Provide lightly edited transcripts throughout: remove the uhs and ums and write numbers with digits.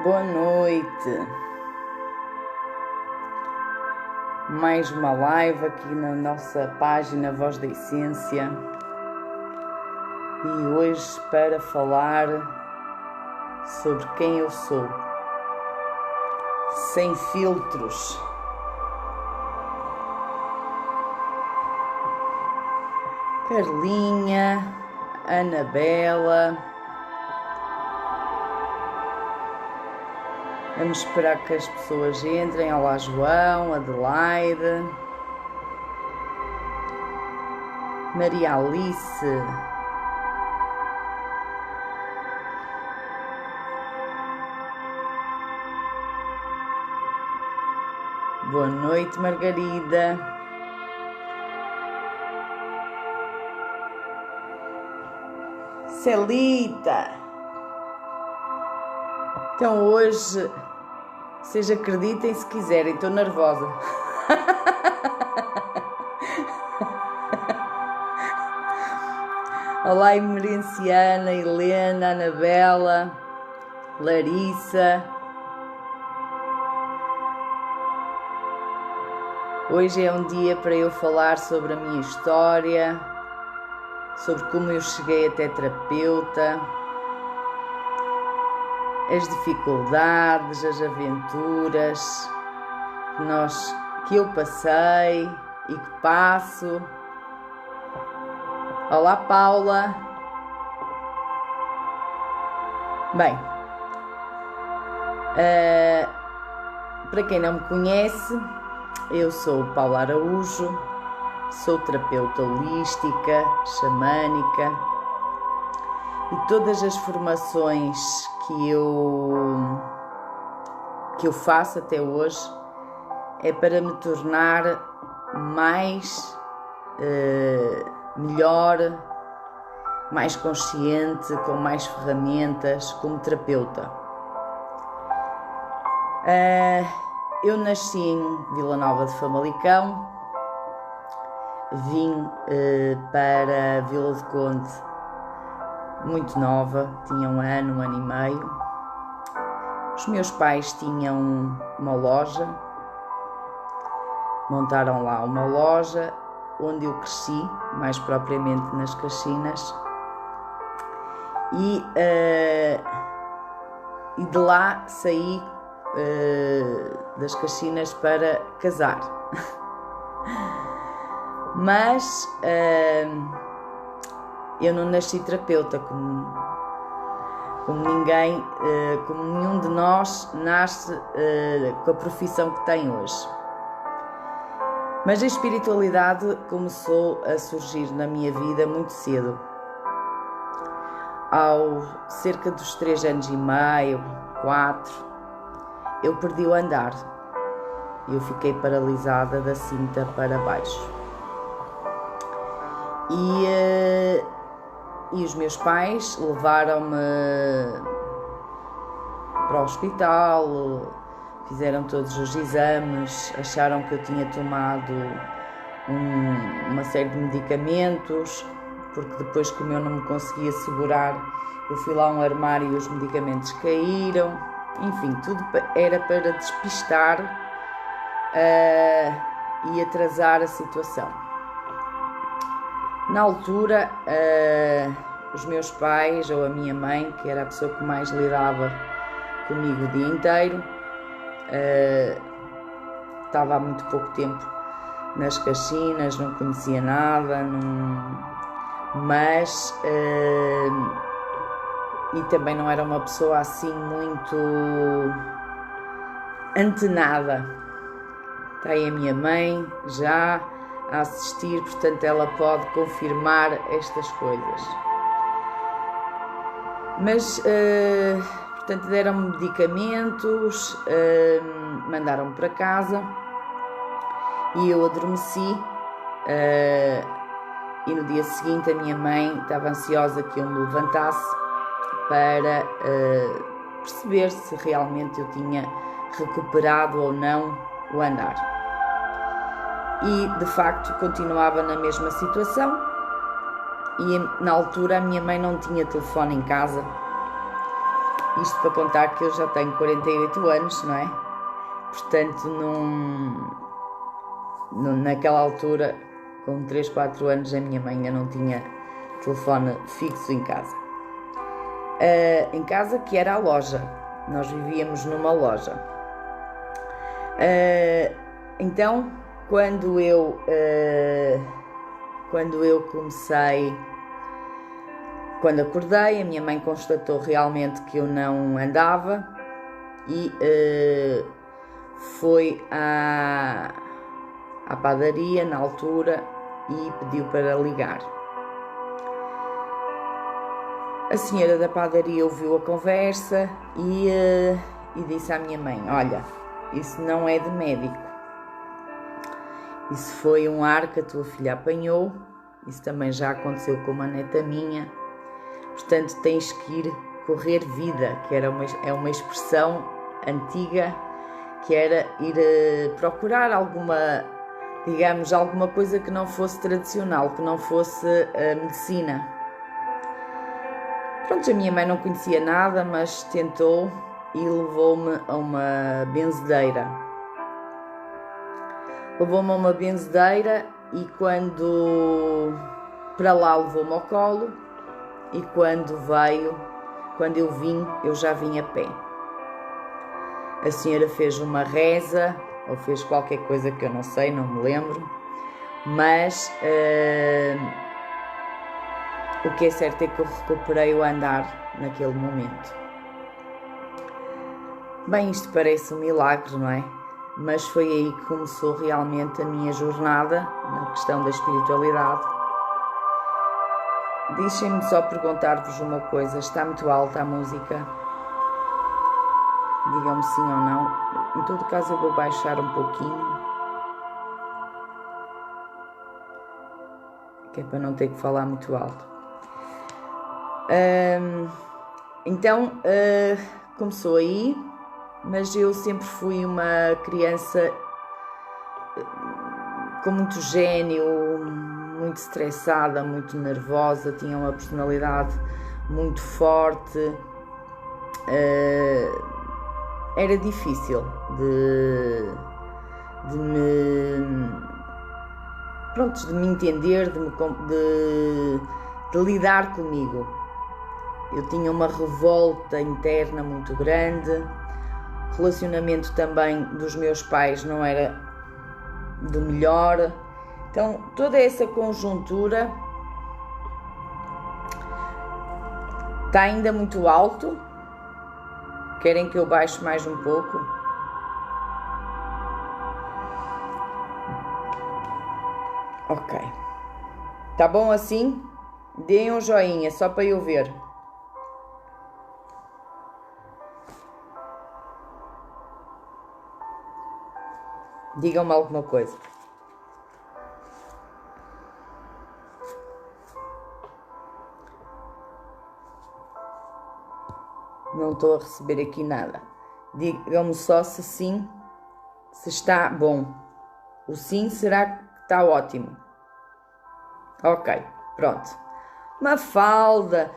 Boa noite. Mais uma live aqui na nossa página Voz da Essência. E hoje para falar sobre quem eu sou. Sem filtros. Carlinha, Anabela. Vamos esperar que as pessoas entrem. Olá, João, Adelaide, Maria Alice, boa noite, Margarida, Celita. Então hoje, vocês acreditem se quiserem, estou nervosa. Olá, Emerenciana, Helena, Anabela, Larissa. Hoje é um dia para eu falar sobre a minha história, sobre como eu cheguei até terapeuta, as dificuldades, as aventuras que eu passei e que passo. Olá, Paula. Bem, para quem não me conhece, eu sou Paula Araújo, sou terapeuta holística, xamânica, e todas as formações que eu faço até hoje é para me tornar mais melhor, mais consciente, com mais ferramentas como terapeuta. Eu nasci em Vila Nova de Famalicão, vim para Vila do Conde muito nova, tinha um ano e meio. Os meus pais tinham uma loja, montaram lá uma loja onde eu cresci, mais propriamente nas Caxinas, e de lá saí das Caxinas para casar. Mas eu não nasci terapeuta como ninguém, como nenhum de nós nasce com a profissão que tem hoje. Mas a espiritualidade começou a surgir na minha vida muito cedo. Ao cerca dos 3 anos e meio, 4, eu perdi o andar. Eu fiquei paralisada da cinta para baixo. E os meus pais levaram-me para o hospital, fizeram todos os exames, acharam que eu tinha tomado uma série de medicamentos, porque depois, como eu não me conseguia segurar, eu fui lá a um armário e os medicamentos caíram. Enfim, tudo era para despistar e atrasar a situação. Na altura, os meus pais ou a minha mãe, que era a pessoa que mais lidava comigo o dia inteiro, estava há muito pouco tempo nas Caxinas, não conhecia nada, mas e também não era uma pessoa assim muito antenada. Está aí a minha mãe já a assistir, portanto ela pode confirmar estas coisas. Mas, portanto, deram-me medicamentos, mandaram-me para casa e eu adormeci. E no dia seguinte a minha mãe estava ansiosa que eu me levantasse para perceber se realmente eu tinha recuperado ou não o andar. E de facto continuava na mesma situação, e na altura a minha mãe não tinha telefone em casa Isto para contar que eu já tenho 48 anos, não é? Portanto, naquela altura, com 3, 4 anos, a minha mãe ainda não tinha telefone fixo em casa. Em casa, que era a loja. Nós vivíamos numa loja. Então, quando eu comecei, quando acordei, a minha mãe constatou realmente que eu não andava e foi à padaria na altura e pediu para ligar. A senhora da padaria ouviu a conversa e disse à minha mãe: olha, isso não é de médico, isso foi um ar que a tua filha apanhou, isso também já aconteceu com uma neta minha, portanto tens que ir correr vida, que é uma expressão antiga, que era ir procurar alguma coisa que não fosse tradicional, que não fosse medicina. Pronto, a minha mãe não conhecia nada, mas tentou e levou-me a uma benzedeira. Levou-me a uma benzedeira e quando para lá levou-me ao colo e quando eu vim, eu já vim a pé. A senhora fez uma reza, ou fez qualquer coisa que eu não sei, não me lembro, mas o que é certo é que eu recuperei o andar naquele momento. Bem, isto parece um milagre, não é? Mas foi aí que começou realmente a minha jornada na questão da espiritualidade. Deixem-me só perguntar-vos uma coisa: está muito alta a música? Digam-me sim ou não. Em todo caso eu vou baixar um pouquinho, que é para não ter que falar muito alto. Então, começou aí, mas eu sempre fui uma criança com muito gênio, muito estressada, muito nervosa, tinha uma personalidade muito forte. Era difícil de me entender, de lidar comigo. Eu tinha uma revolta interna muito grande, o relacionamento também dos meus pais não era do melhor. Então, toda essa conjuntura está ainda muito alto. Querem que eu baixe mais um pouco? Ok. Tá bom assim? Deem um joinha, só para eu ver. Digam-me alguma coisa. Não estou a receber aqui nada. Digam-me só se sim, se está bom. O sim será que está ótimo. Ok, pronto. Mafalda,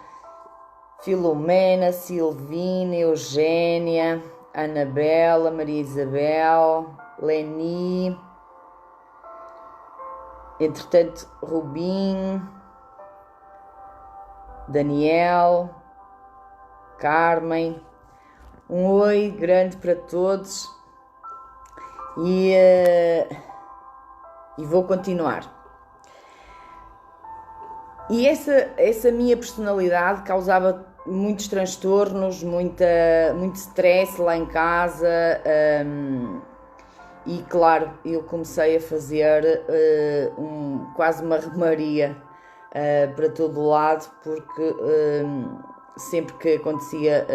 Filomena, Silvina, Eugénia, Anabela, Maria Isabel, Leni, entretanto Rubim, Daniel, Carmen. Um oi grande para todos e vou continuar. E essa minha personalidade causava muitos transtornos, muito stress lá em casa, e claro, eu comecei a fazer quase uma romaria para todo o lado, porque sempre que acontecia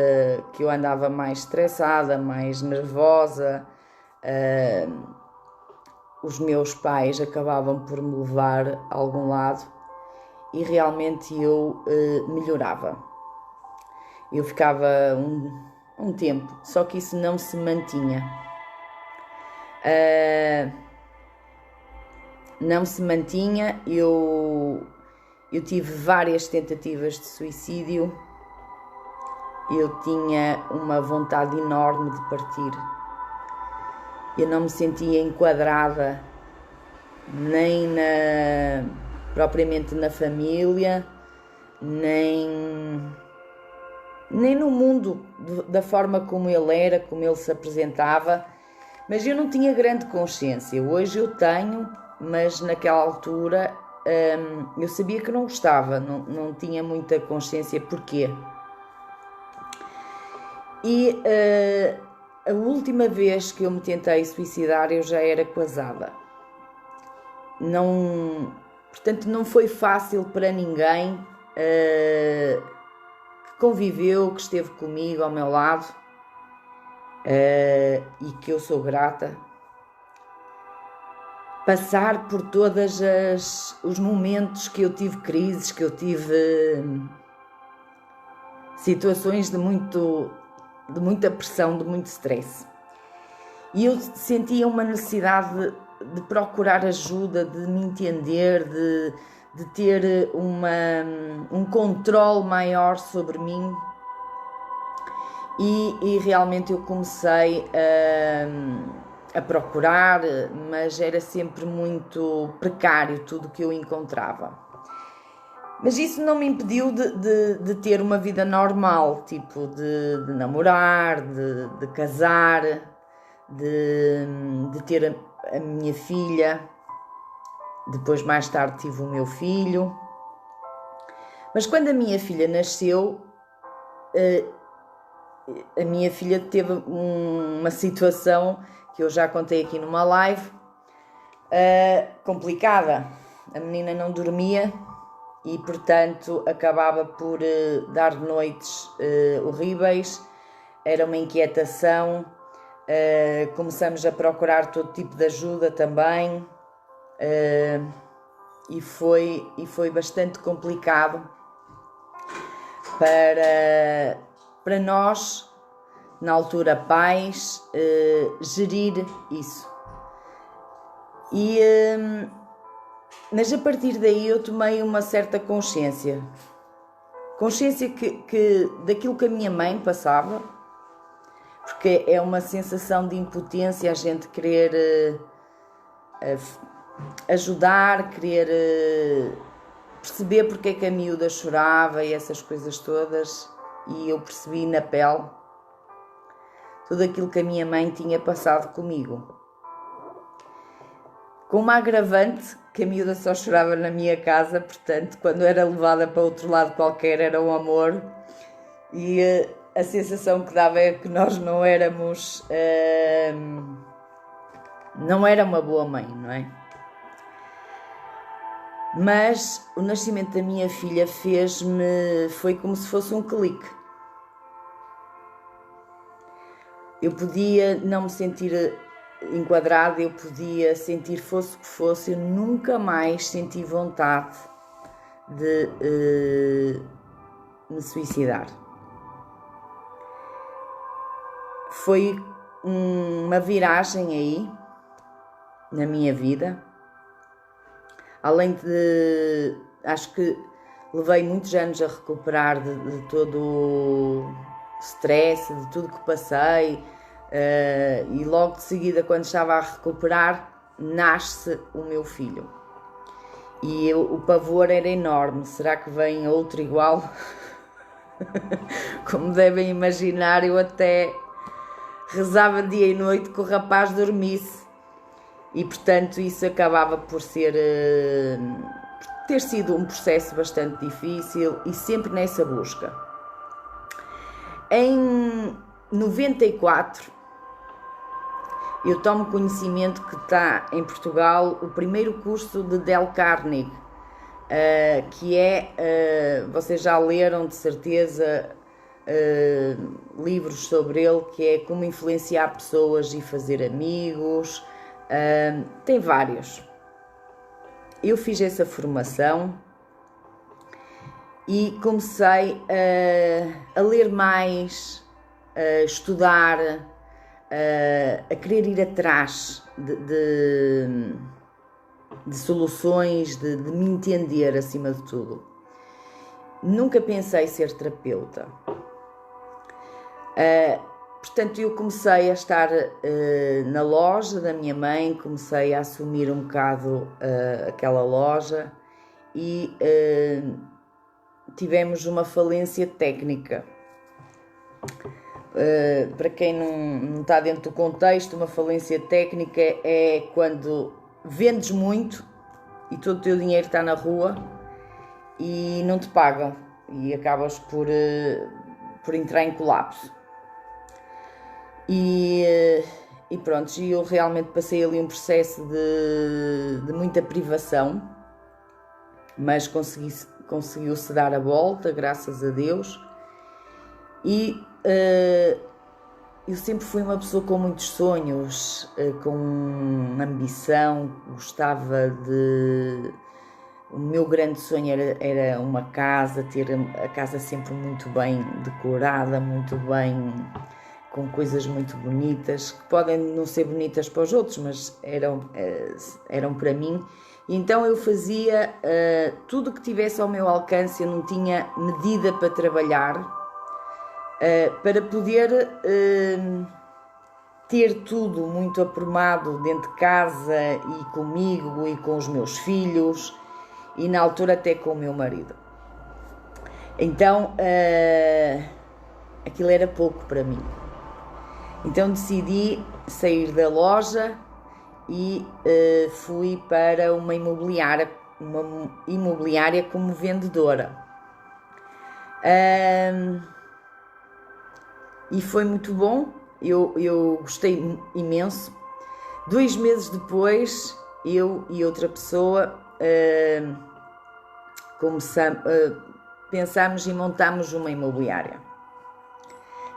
que eu andava mais estressada, mais nervosa, os meus pais acabavam por me levar a algum lado e realmente eu melhorava. Eu ficava um tempo, só que isso não se mantinha. Não se mantinha, eu tive várias tentativas de suicídio eu tinha uma vontade enorme de partir. Eu não me sentia enquadrada nem propriamente na família, nem no mundo da forma como ele era, como ele se apresentava, mas eu não tinha grande consciência. Hoje eu tenho, mas naquela altura eu sabia que não gostava, não tinha muita consciência porquê. E a última vez que eu me tentei suicidar eu já era casada. Portanto, não foi fácil para ninguém que conviveu, que esteve comigo ao meu lado e que eu sou grata, passar por todos os momentos que eu tive crises, que eu tive situações de muita pressão, de muito stress. E eu sentia uma necessidade de procurar ajuda, de me entender, de ter um controle maior sobre mim. E realmente eu comecei a procurar, mas era sempre muito precário tudo que eu encontrava. Mas isso não me impediu de ter uma vida normal, tipo de namorar, de casar, de ter a minha filha. Depois, mais tarde, tive o meu filho. Mas quando a minha filha nasceu, a minha filha teve uma situação que eu já contei aqui numa live, complicada. A menina não dormia e, portanto, acabava por dar noites horríveis. Era uma inquietação. Começamos a procurar todo tipo de ajuda também, e foi bastante complicado para nós, na altura pais, gerir isso. Mas a partir daí eu tomei uma certa consciência que daquilo que a minha mãe passava, porque é uma sensação de impotência a gente querer ajudar, querer perceber porque é que a miúda chorava e essas coisas todas, e eu percebi na pele tudo aquilo que a minha mãe tinha passado comigo. Com uma agravante, que a miúda só chorava na minha casa, portanto, quando era levada para outro lado qualquer era um amor, e a sensação que dava é que nós não éramos, não era uma boa mãe, não é? Mas o nascimento da minha filha foi como se fosse um clique. Eu podia não me sentir enquadrada, eu podia sentir fosse o que fosse, eu nunca mais senti vontade de me suicidar. Foi uma viragem aí na minha vida. Além de, acho que levei muitos anos a recuperar de todo o stress, de tudo que passei, e logo de seguida, quando estava a recuperar, nasce o meu filho. E o pavor era enorme. Será que vem outro igual? Como devem imaginar, eu até rezava dia e noite que o rapaz dormisse. E, portanto, isso acabava por ter sido um processo bastante difícil e sempre nessa busca. Em 94, eu tomo conhecimento que está em Portugal o primeiro curso de Dale Carnegie, que vocês já leram de certeza livros sobre ele, que é Como Influenciar Pessoas e Fazer Amigos. Tem vários. Eu fiz essa formação e comecei a ler mais, a estudar, a querer ir atrás de soluções, de me entender acima de tudo. Nunca pensei ser terapeuta. Portanto, eu comecei a estar na loja da minha mãe, comecei a assumir um bocado aquela loja e tivemos uma falência técnica. Para quem não está dentro do contexto, uma falência técnica é quando vendes muito e todo o teu dinheiro está na rua e não te pagam e acabas por entrar em colapso. E pronto, eu realmente passei ali um processo de muita privação, mas conseguiu-se dar a volta, graças a Deus. E eu sempre fui uma pessoa com muitos sonhos, com ambição, gostava de... O meu grande sonho era uma casa, ter a casa sempre muito bem decorada, muito bem, com coisas muito bonitas, que podem não ser bonitas para os outros, mas eram para mim. E então eu fazia tudo o que tivesse ao meu alcance, eu não tinha medida para trabalhar, para poder ter tudo muito aprumado dentro de casa e comigo e com os meus filhos e na altura até com o meu marido. Então aquilo era pouco para mim. Então decidi sair da loja e fui para uma imobiliária como vendedora. E foi muito bom, eu gostei imenso. 2 meses depois, eu e outra pessoa pensámos e montámos uma imobiliária.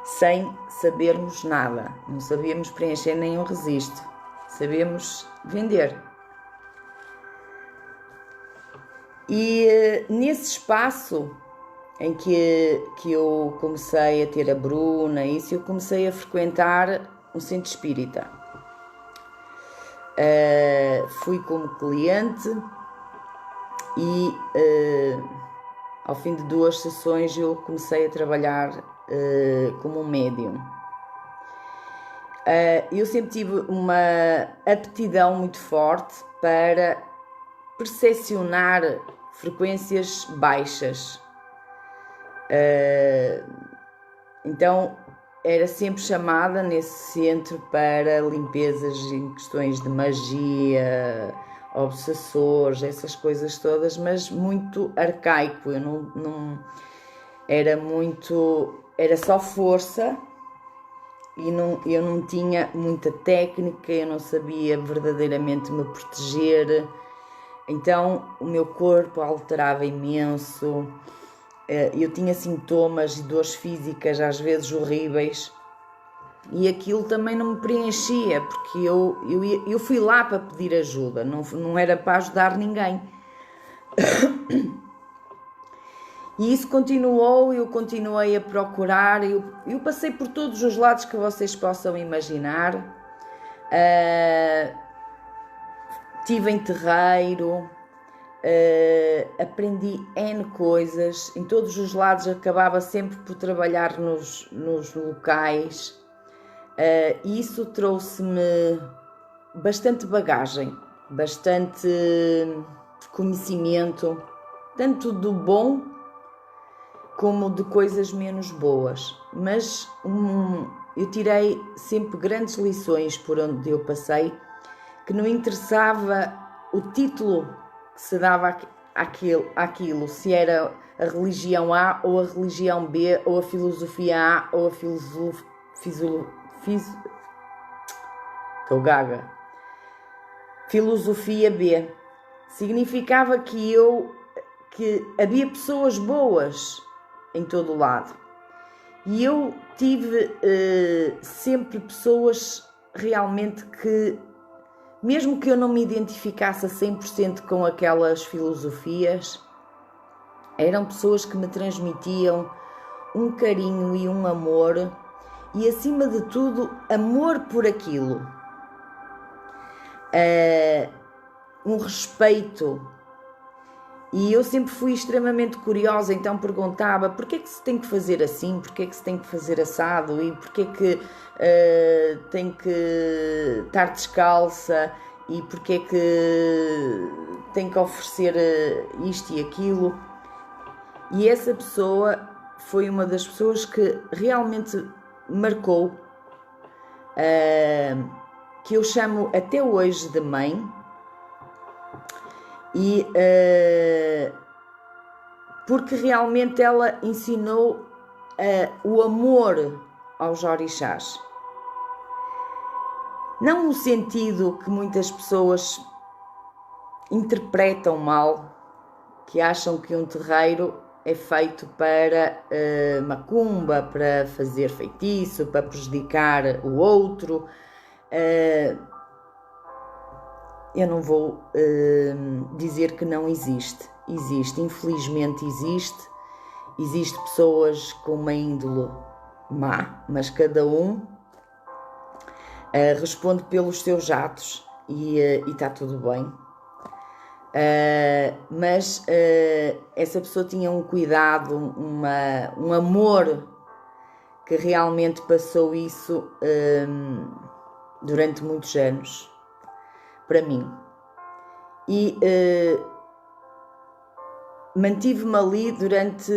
Sem sabermos nada, não sabíamos preencher nenhum registro, sabíamos vender. E nesse espaço em que eu comecei a ter a Bruna, eu comecei a frequentar um centro espírita. Fui como cliente e ao fim de 2 sessões eu comecei a trabalhar como um médium. Eu sempre tive uma aptidão muito forte para percepcionar frequências baixas. Então era sempre chamada nesse centro para limpezas em questões de magia, obsessores, essas coisas todas, mas muito arcaico. Eu não era só força e eu não tinha muita técnica, eu não sabia verdadeiramente me proteger, então o meu corpo alterava imenso, eu tinha sintomas e dores físicas às vezes horríveis e aquilo também não me preenchia, porque eu fui lá para pedir ajuda, não era para ajudar ninguém. E isso continuou, eu continuei a procurar, eu passei por todos os lados que vocês possam imaginar. Estive em terreiro, aprendi N coisas, em todos os lados acabava sempre por trabalhar nos locais. E isso trouxe-me bastante bagagem, bastante conhecimento, tanto do bom como de coisas menos boas, mas eu tirei sempre grandes lições por onde eu passei, que não interessava o título que se dava àquilo, se era a religião A ou a religião B, ou a filosofia A ou a filosofia B. Significava que havia pessoas boas em todo o lado. E eu tive sempre pessoas realmente que, mesmo que eu não me identificasse a 100% com aquelas filosofias, eram pessoas que me transmitiam um carinho e um amor, e acima de tudo, amor por aquilo. Um respeito. E eu sempre fui extremamente curiosa, então perguntava porquê é que se tem que fazer assim, porquê é que se tem que fazer assado e porquê é que tem que estar descalça e porquê é que tem que oferecer isto e aquilo. E essa pessoa foi uma das pessoas que realmente marcou, que eu chamo até hoje de mãe, e porque realmente ela ensinou o amor aos orixás. Não no sentido que muitas pessoas interpretam mal, que acham que um terreiro é feito para macumba, para fazer feitiço, para prejudicar o outro. Eu não vou dizer que não existe. Existe, infelizmente existe. Existe pessoas com uma índole má, mas cada um responde pelos seus atos e está tudo bem. Mas essa pessoa tinha um cuidado, um amor, que realmente passou isso durante muitos anos para mim. E mantive-me ali durante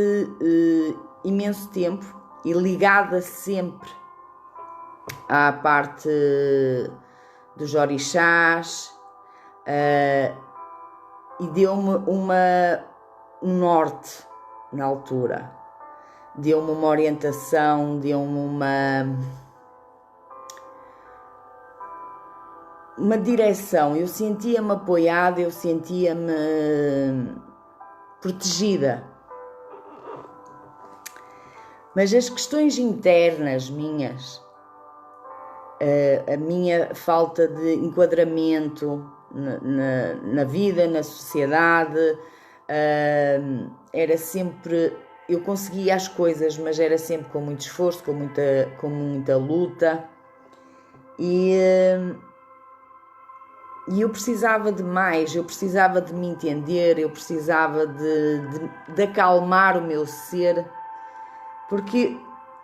imenso tempo e ligada sempre à parte dos orixás, e deu-me um norte na altura, deu-me uma orientação, deu-me uma direção. Eu sentia-me apoiada, eu sentia-me protegida. Mas as questões internas minhas, a minha falta de enquadramento na vida, na sociedade, era sempre... Eu conseguia as coisas, mas era sempre com muito esforço, com muita luta. E eu precisava de mais, eu precisava de me entender, eu precisava de acalmar o meu ser, porque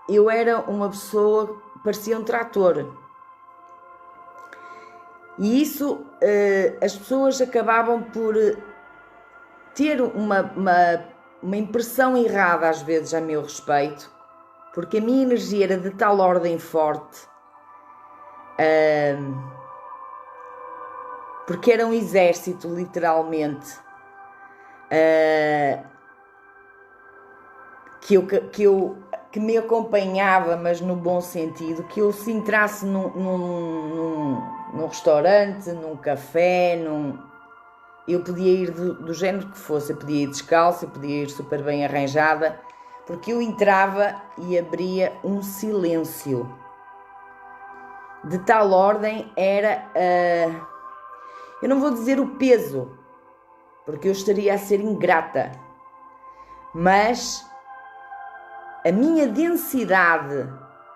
eu era uma pessoa que parecia um trator. E isso, as pessoas acabavam por ter uma impressão errada às vezes a meu respeito, porque a minha energia era de tal ordem forte, porque era um exército, literalmente, que me acompanhava, mas no bom sentido, que eu se entrasse num restaurante, num café, eu podia ir do género que fosse, eu podia ir descalça, eu podia ir super bem arranjada, porque eu entrava e abria um silêncio. De tal ordem era, eu não vou dizer o peso, porque eu estaria a ser ingrata, mas a minha densidade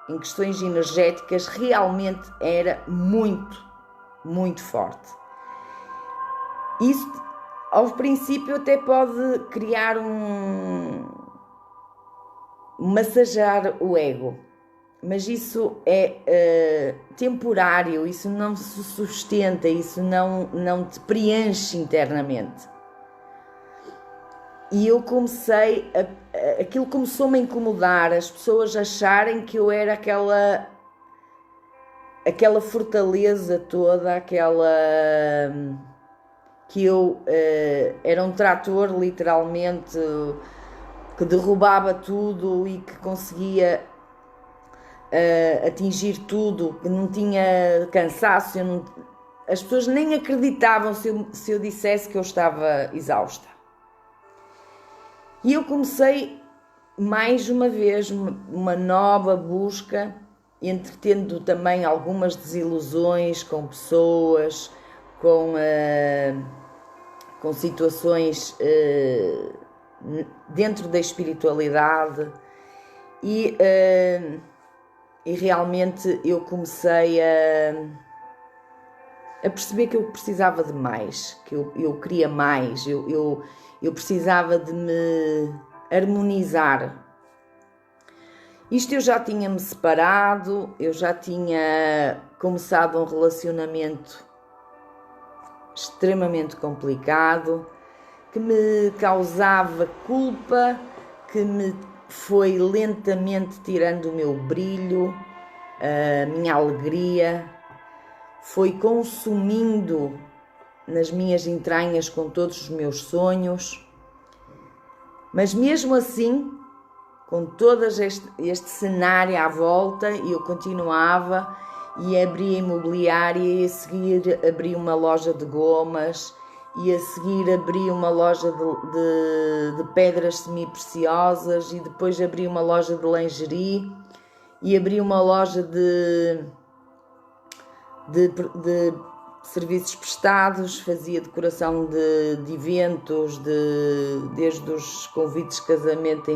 em questões energéticas realmente era muito, muito forte. Isso, ao princípio, até pode criar massagear o ego, mas isso é temporário, isso não se sustenta, isso não te preenche internamente. E eu comecei, aquilo começou-me a incomodar, as pessoas acharem que eu era aquela fortaleza toda, que eu era um trator, literalmente, que derrubava tudo e que conseguia atingir tudo, que não tinha cansaço. As pessoas nem acreditavam se eu dissesse que eu estava exausta. E eu comecei mais uma vez uma nova busca, entretendo também algumas desilusões com pessoas, com situações dentro da espiritualidade, e realmente eu comecei a perceber que eu precisava de mais, que eu queria mais, eu eu precisava de me harmonizar. Isto eu já tinha-me separado, eu já tinha começado um relacionamento extremamente complicado, que me causava culpa, que me foi lentamente tirando o meu brilho, a minha alegria, foi consumindo nas minhas entranhas com todos os meus sonhos. Mas mesmo assim, com todo este cenário à volta, eu continuava e abri a imobiliária e a seguir abri uma loja de gomas e a seguir abri uma loja de pedras semi-preciosas e depois abri uma loja de lingerie e abri uma loja de serviços prestados, fazia decoração de eventos, desde os convites de casamento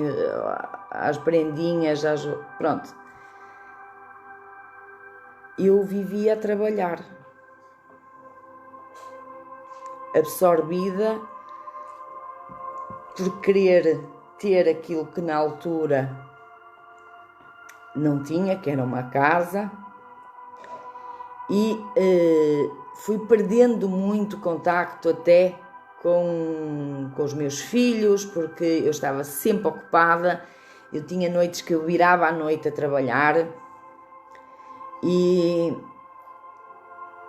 às prendinhas, pronto. Eu vivia a trabalhar, absorvida por querer ter aquilo que na altura não tinha, que era uma casa, e fui perdendo muito contacto até com os meus filhos, porque eu estava sempre ocupada, eu tinha noites que eu virava à noite a trabalhar, e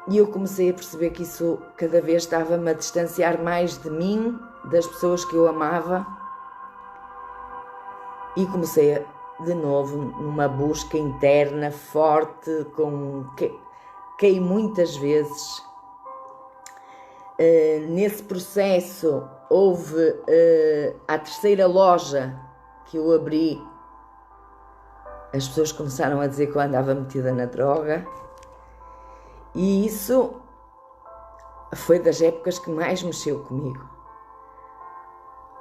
eu comecei a perceber que isso cada vez estava-me a distanciar mais de mim, das pessoas que eu amava, e comecei de novo numa busca interna forte, caí muitas vezes. Nesse processo houve a terceira loja que eu abri, as pessoas começaram a dizer que eu andava metida na droga, e isso foi das épocas que mais mexeu comigo,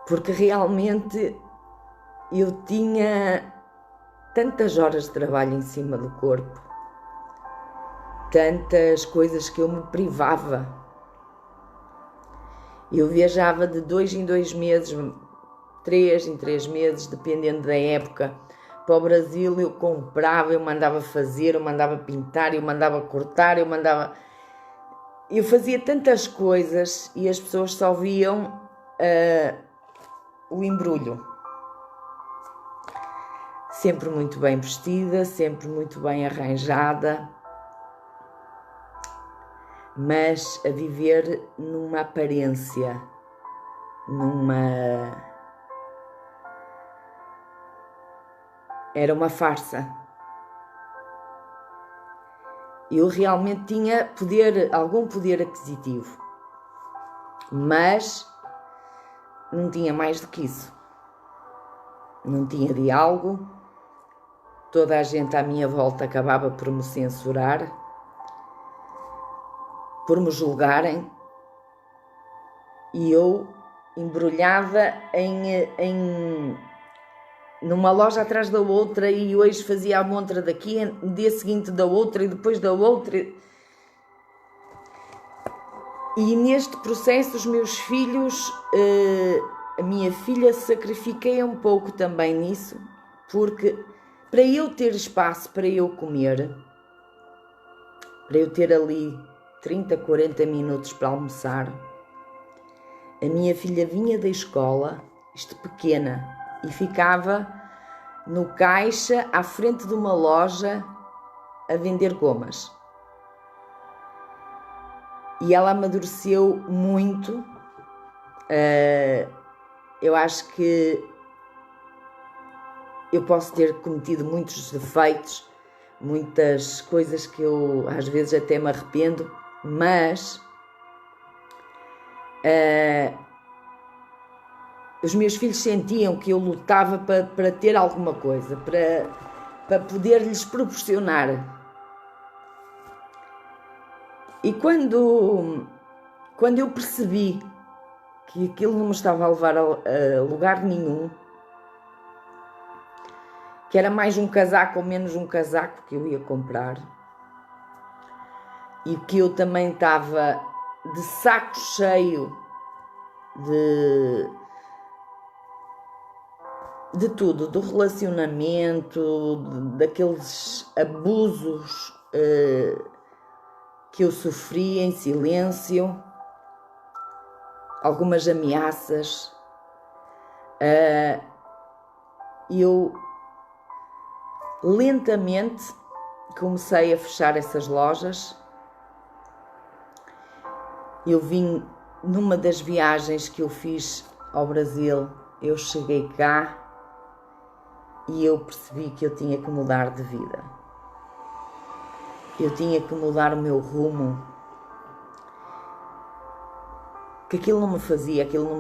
porque realmente eu tinha tantas horas de trabalho em cima do corpo, tantas coisas que eu me privava. Eu viajava de 2 em 2 meses, 3 em 3 meses, dependendo da época, para o Brasil. Eu comprava, eu mandava fazer, eu mandava pintar, eu mandava cortar, eu fazia tantas coisas e as pessoas só viam o embrulho. Sempre muito bem vestida, sempre muito bem arranjada, mas a viver numa aparência, era uma farsa. Eu realmente tinha algum poder aquisitivo, mas não tinha mais do que isso. Não tinha diálogo, toda a gente à minha volta acabava por me censurar, por me julgarem, e eu embrulhada numa loja atrás da outra, e hoje fazia a montra daqui, no dia seguinte da outra e depois da outra. E neste processo os meus filhos, a minha filha, sacrifiquei um pouco também nisso, porque para eu ter espaço para eu comer, para eu ter ali 30, 40 minutos para almoçar, a minha filha vinha da escola, isto pequena, e ficava no caixa à frente de uma loja a vender gomas. E ela amadureceu muito. Eu acho que eu posso ter cometido muitos defeitos, muitas coisas que eu às vezes até me arrependo, mas os meus filhos sentiam que eu lutava para ter alguma coisa, para poder lhes proporcionar. E quando eu percebi que aquilo não me estava a levar a lugar nenhum, que era mais um casaco ou menos um casaco que eu ia comprar, e que eu também estava de saco cheio de tudo, do relacionamento, daqueles abusos que eu sofri em silêncio, algumas ameaças. Eu lentamente comecei a fechar essas lojas. Eu vim numa das viagens que eu fiz ao Brasil, eu cheguei cá e eu percebi que eu tinha que mudar de vida. Eu tinha que mudar o meu rumo. Que aquilo não me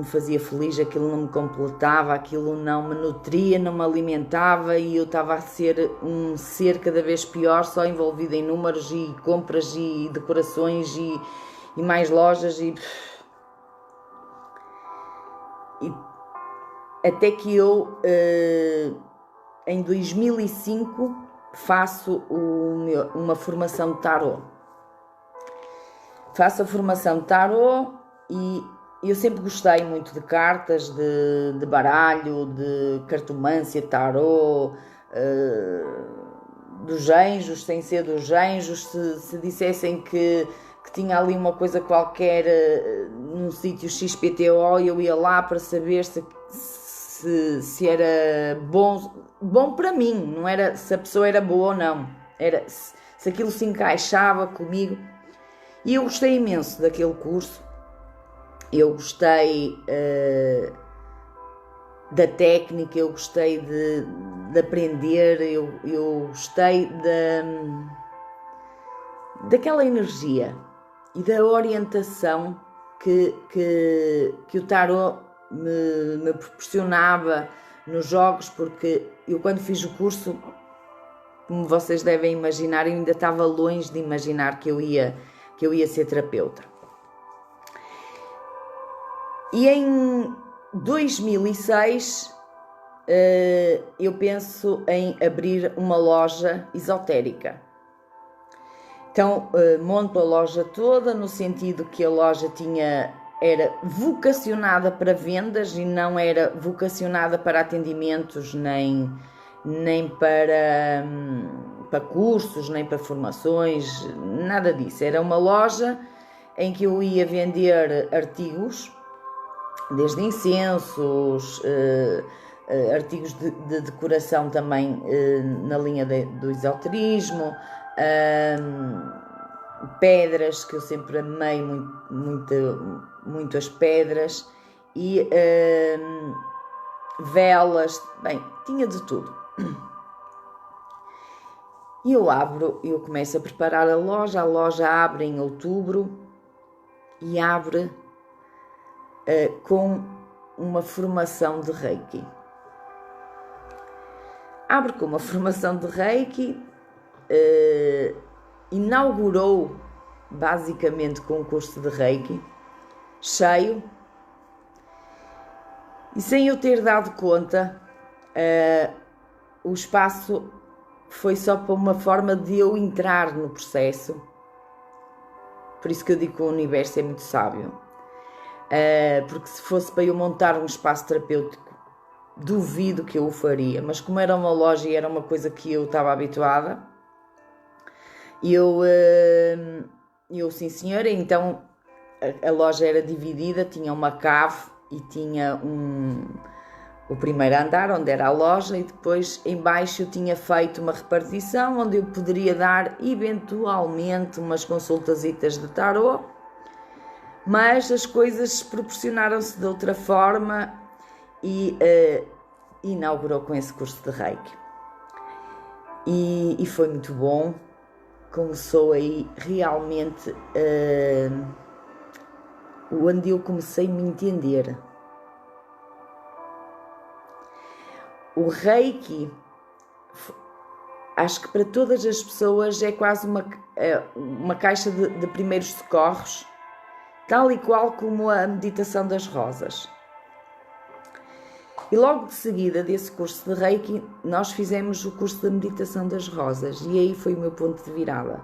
fazia feliz, aquilo não me completava, aquilo não me nutria, não me alimentava e eu estava a ser um ser cada vez pior, só envolvido em números e compras e decorações e mais lojas e até que eu em 2005 faço uma formação de tarot. Faço a formação de tarot e eu sempre gostei muito de cartas, de baralho, de cartomância, tarot, dos anjos, sem ser dos anjos. Se dissessem que tinha ali uma coisa qualquer num sítio XPTO, eu ia lá para saber se era bom para mim, não era se a pessoa era boa ou não, era se aquilo se encaixava comigo. E eu gostei imenso daquele curso, eu gostei da técnica, eu gostei de aprender, eu gostei daquela energia e da orientação que o tarot me proporcionava nos jogos, porque eu quando fiz o curso, como vocês devem imaginar, eu ainda estava longe de imaginar que eu ia ser terapeuta. E em 2006 eu penso em abrir uma loja esotérica. Então monto a loja toda, no sentido que a loja era vocacionada para vendas e não era vocacionada para atendimentos, nem para cursos, nem para formações, nada disso. Era uma loja em que eu ia vender artigos, desde incensos, artigos de decoração também na linha do esoterismo, pedras, que eu sempre amei muito as pedras, e velas, bem, tinha de tudo. E eu começo a preparar a loja abre em outubro e abre com uma formação de Reiki. Abre com uma formação de Reiki, inaugurou basicamente com um curso de Reiki, cheio, e sem eu ter dado conta, o espaço foi só para uma forma de eu entrar no processo. Por isso que eu digo que o universo é muito sábio. Porque se fosse para eu montar um espaço terapêutico, duvido que eu o faria. Mas como era uma loja e era uma coisa que eu estava habituada, eu sim senhora, então a loja era dividida, tinha uma cave e tinha o primeiro andar, onde era a loja, e depois em baixo eu tinha feito uma repartição onde eu poderia dar eventualmente umas consultasitas de tarot, mas as coisas proporcionaram-se de outra forma e inaugurou com esse curso de Reiki. E foi muito bom, começou aí realmente onde eu comecei a me entender. O Reiki, acho que para todas as pessoas é quase uma caixa de primeiros socorros, tal e qual como a meditação das rosas. E logo de seguida desse curso de Reiki, nós fizemos o curso da meditação das rosas, e aí foi o meu ponto de virada.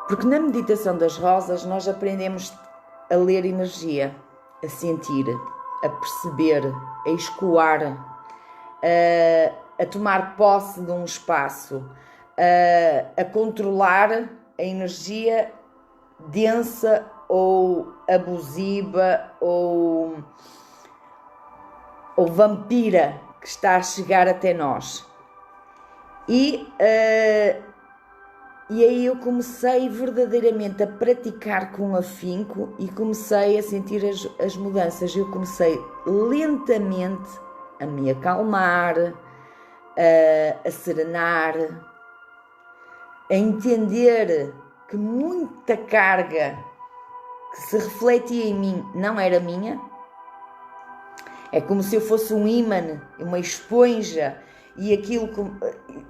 Porque na meditação das rosas nós aprendemos a ler energia, a sentir. a perceber, a escoar, a tomar posse de um espaço, a controlar a energia densa ou abusiva ou vampira que está a chegar até nós. E aí eu comecei verdadeiramente a praticar com afinco e comecei a sentir as mudanças. Eu comecei lentamente a me acalmar, a serenar, a entender que muita carga que se refletia em mim não era minha. É como se eu fosse um ímã, uma esponja, e aquilo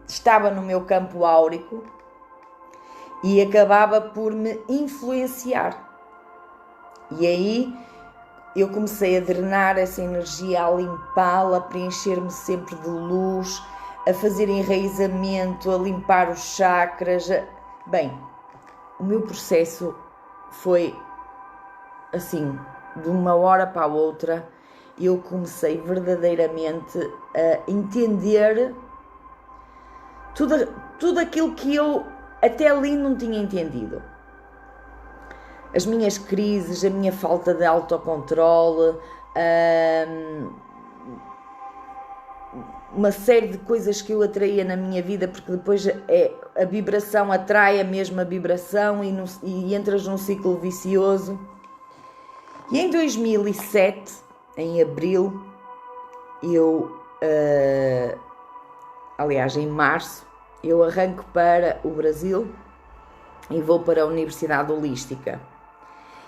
estava no meu campo áurico e acabava por me influenciar. E aí eu comecei a drenar essa energia, a limpá-la, a preencher-me sempre de luz, a fazer enraizamento, a limpar os chakras. Bem, o meu processo foi assim, de uma hora para a outra. Eu comecei verdadeiramente a entender tudo aquilo que eu até ali não tinha entendido. As minhas crises, a minha falta de autocontrole, uma série de coisas que eu atraía na minha vida, porque depois a vibração atrai a mesma vibração e entras num ciclo vicioso. E em 2007, em abril, aliás, em março, eu arranco para o Brasil e vou para a Universidade Holística.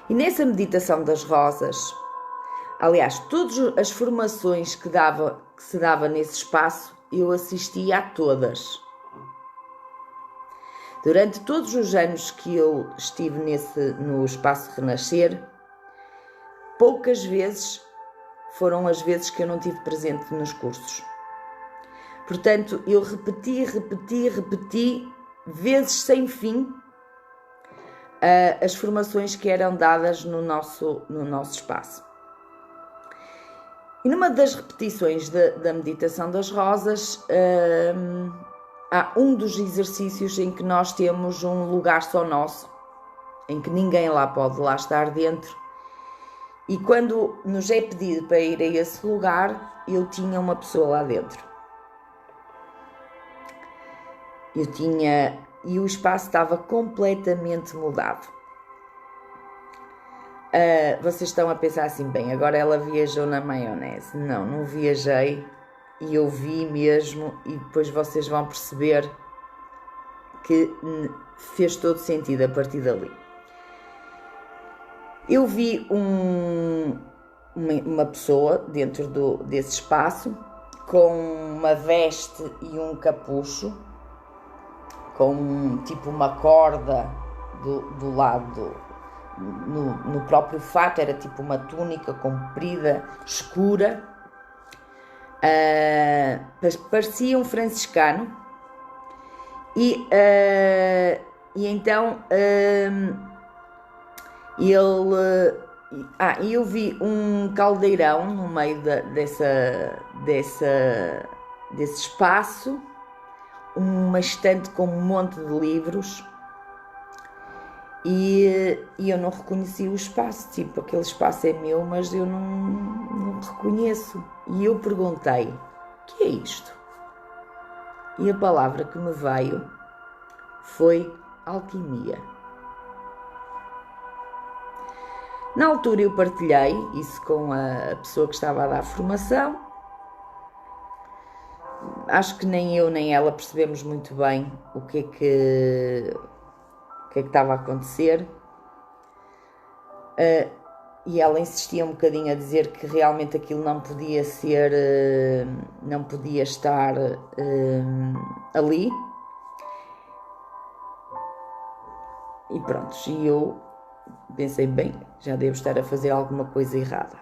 E nessa meditação das rosas, aliás, todas as formações que se dava nesse espaço, eu assistia a todas. Durante todos os anos que eu estive no Espaço Renascer, poucas vezes foram as vezes que eu não estive presente nos cursos. Portanto, eu repeti, vezes sem fim, as formações que eram dadas no nosso espaço. E numa das repetições da meditação das rosas, há um dos exercícios em que nós temos um lugar só nosso, em que ninguém lá pode lá estar dentro. E quando nos é pedido para ir a esse lugar, eu tinha uma pessoa lá dentro. E o espaço estava completamente mudado. Vocês estão a pensar assim, bem, agora ela viajou na maionese. Não viajei, e eu vi mesmo, e depois vocês vão perceber que fez todo sentido a partir dali. Eu vi uma pessoa dentro desse espaço com uma veste e um capucho, com tipo uma corda do lado, no próprio fato, era tipo uma túnica comprida, escura, parecia um franciscano, e então eu vi um caldeirão no meio desse espaço, uma estante com um monte de livros, e eu não reconheci o espaço, tipo, aquele espaço é meu, mas eu não reconheço. E eu perguntei, o que é isto? E a palavra que me veio foi alquimia. Na altura eu partilhei isso com a pessoa que estava a dar a formação. Acho que nem eu nem ela percebemos muito bem o que é que estava a acontecer. E ela insistia um bocadinho a dizer que realmente aquilo não podia estar ali. E pronto, e eu pensei, bem, já devo estar a fazer alguma coisa errada.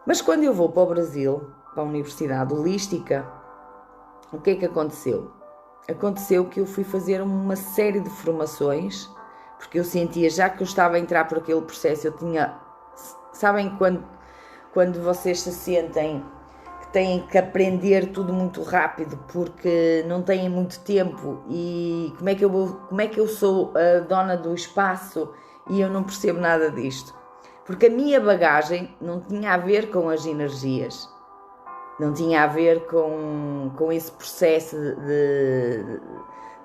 Mas quando eu vou para o Brasil, para a Universidade Holística, o que é que aconteceu? Aconteceu que eu fui fazer uma série de formações, porque eu sentia, já que eu estava a entrar por aquele processo, eu tinha... Sabem quando vocês se sentem que têm que aprender tudo muito rápido porque não têm muito tempo e como é que eu sou a dona do espaço e eu não percebo nada disto? Porque a minha bagagem não tinha a ver com as energias, não tinha a ver com esse processo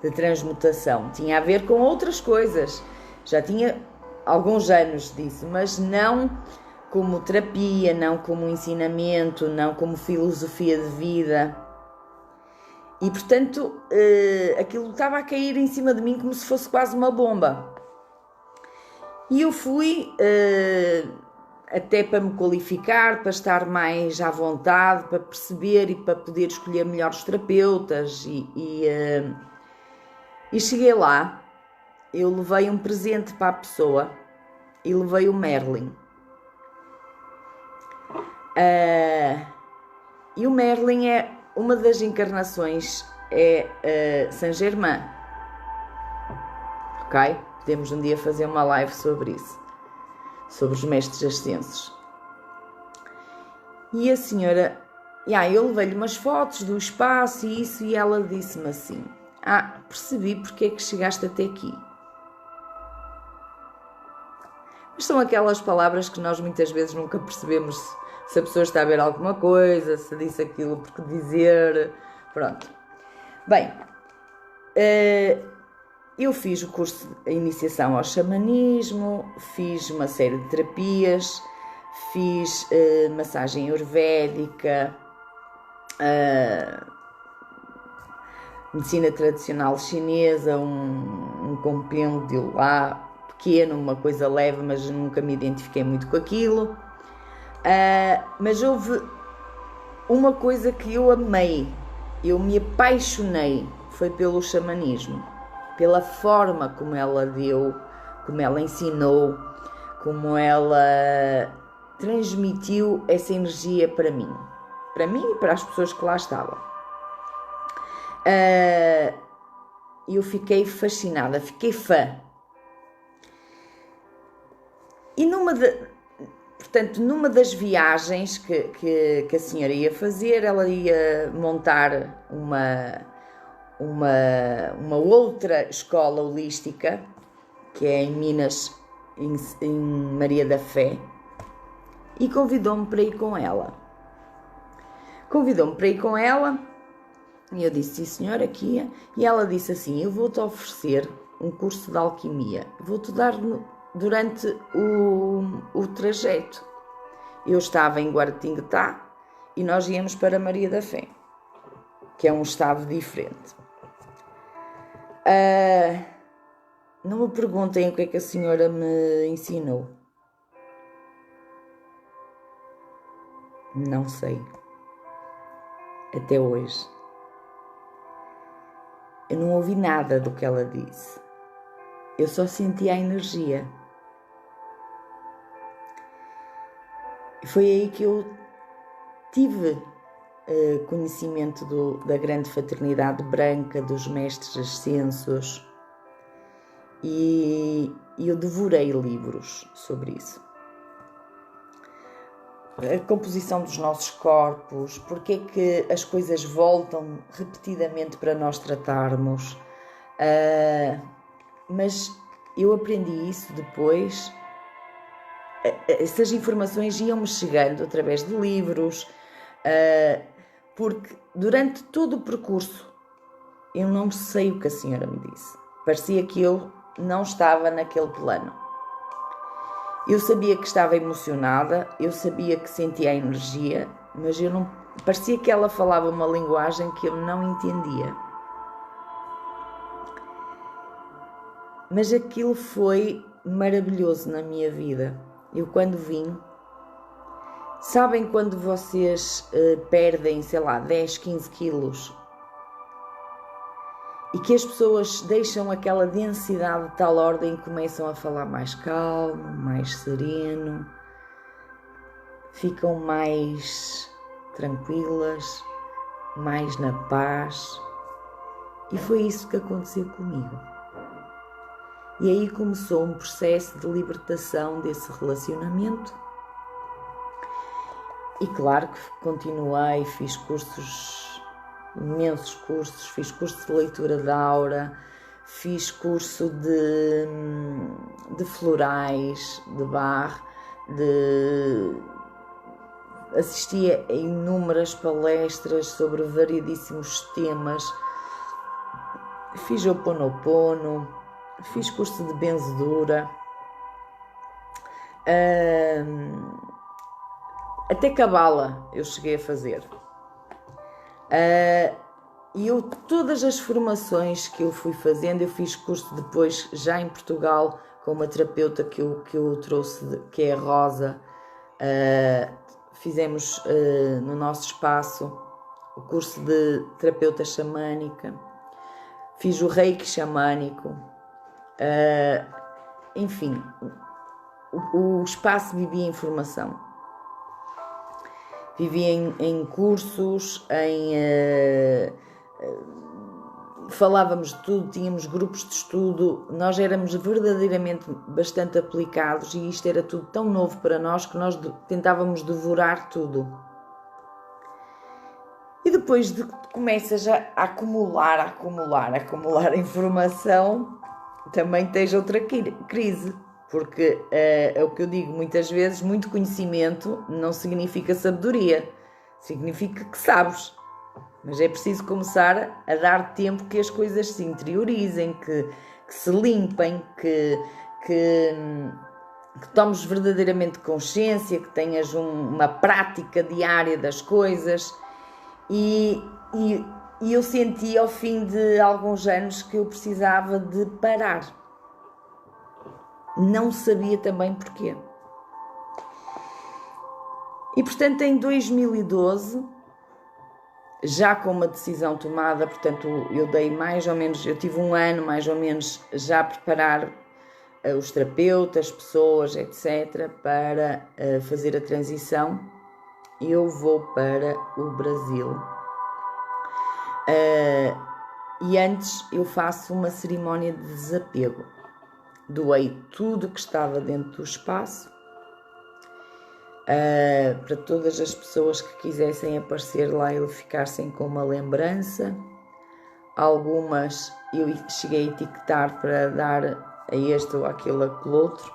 de transmutação, tinha a ver com outras coisas. Já tinha alguns anos disso, mas não como terapia, não como ensinamento, não como filosofia de vida. E portanto, aquilo estava a cair em cima de mim como se fosse quase uma bomba. E eu fui até para me qualificar, para estar mais à vontade, para perceber e para poder escolher melhores terapeutas. E cheguei lá, eu levei um presente para a pessoa e levei o Merlin. E o Merlin é uma das encarnações, é Saint-Germain. Ok? Podemos um dia fazer uma live sobre isso, sobre os mestres ascensos. E a senhora, eu levei-lhe umas fotos do espaço e isso, e ela disse-me assim: percebi porque é que chegaste até aqui. Mas são aquelas palavras que nós muitas vezes nunca percebemos se a pessoa está a ver alguma coisa, se disse aquilo porque dizer, pronto. Bem, eu fiz o curso de iniciação ao xamanismo, fiz uma série de terapias, fiz massagem ayurvédica, medicina tradicional chinesa, um compêndio lá pequeno, uma coisa leve, mas nunca me identifiquei muito com aquilo. Mas houve uma coisa que eu amei, eu me apaixonei, foi pelo xamanismo, pela forma como ela deu, como ela ensinou, como ela transmitiu essa energia para mim e para as pessoas que lá estavam. Eu fiquei fascinada, fiquei fã. E numa das viagens que a senhora ia fazer, ela ia montar uma outra escola holística, que é em Minas, em Maria da Fé, e convidou-me para ir com ela. E eu disse: sim senhora, aqui ia. E ela disse assim: eu vou-te oferecer um curso de alquimia, vou-te dar durante o trajeto. Eu estava em Guaratinguetá e nós íamos para Maria da Fé, que é um estado diferente. Não me perguntem o que é que a senhora me ensinou. Não sei. Até hoje. Eu não ouvi nada do que ela disse. Eu só senti a energia. Foi aí que eu tive conhecimento da grande fraternidade branca, dos mestres ascensos, e eu devorei livros sobre isso. A composição dos nossos corpos, porque é que as coisas voltam repetidamente para nós tratarmos. Mas eu aprendi isso depois. Essas informações iam-me chegando através de livros, porque durante todo o percurso eu não sei o que a senhora me disse. Parecia que eu não estava naquele plano. Eu sabia que estava emocionada, eu sabia que sentia a energia, mas eu não. Parecia que ela falava uma linguagem que eu não entendia. Mas aquilo foi maravilhoso na minha vida. Eu quando vim, sabem quando vocês perdem, 10, 15 quilos e que as pessoas deixam aquela densidade de tal ordem e começam a falar mais calmo, mais sereno, ficam mais tranquilas, mais na paz. E foi isso que aconteceu comigo. E aí começou um processo de libertação desse relacionamento. E claro que continuei, fiz imensos cursos, fiz curso de leitura de aura, fiz curso de florais, de bar, assistia a inúmeras palestras sobre variedíssimos temas, fiz Ho'oponopono, fiz curso de benzedura, até cabala eu cheguei a fazer. E todas as formações que eu fui fazendo, eu fiz curso depois já em Portugal com uma terapeuta que eu trouxe, que é a Rosa. Fizemos no nosso espaço o curso de terapeuta xamânica, fiz o reiki xamânico, enfim, o espaço vivia em formação. Vivia em cursos, falávamos de tudo, tínhamos grupos de estudo, nós éramos verdadeiramente bastante aplicados e isto era tudo tão novo para nós que nós tentávamos devorar tudo. E depois começas a acumular informação, também tens outra crise. Porque é o que eu digo muitas vezes, muito conhecimento não significa sabedoria, significa que sabes, mas é preciso começar a dar tempo que as coisas se interiorizem, que se limpem, que tomes verdadeiramente consciência, que tenhas uma prática diária das coisas e eu senti ao fim de alguns anos que eu precisava de parar. Não sabia também porquê. E portanto em 2012, já com uma decisão tomada, portanto eu tive um ano mais ou menos já a preparar os terapeutas, pessoas, etc. para fazer a transição. Eu vou para o Brasil. E antes eu faço uma cerimónia de desapego. Doei tudo que estava dentro do espaço para todas as pessoas que quisessem aparecer lá e ficassem com uma lembrança. Algumas eu cheguei a etiquetar para dar a este ou àquele outro.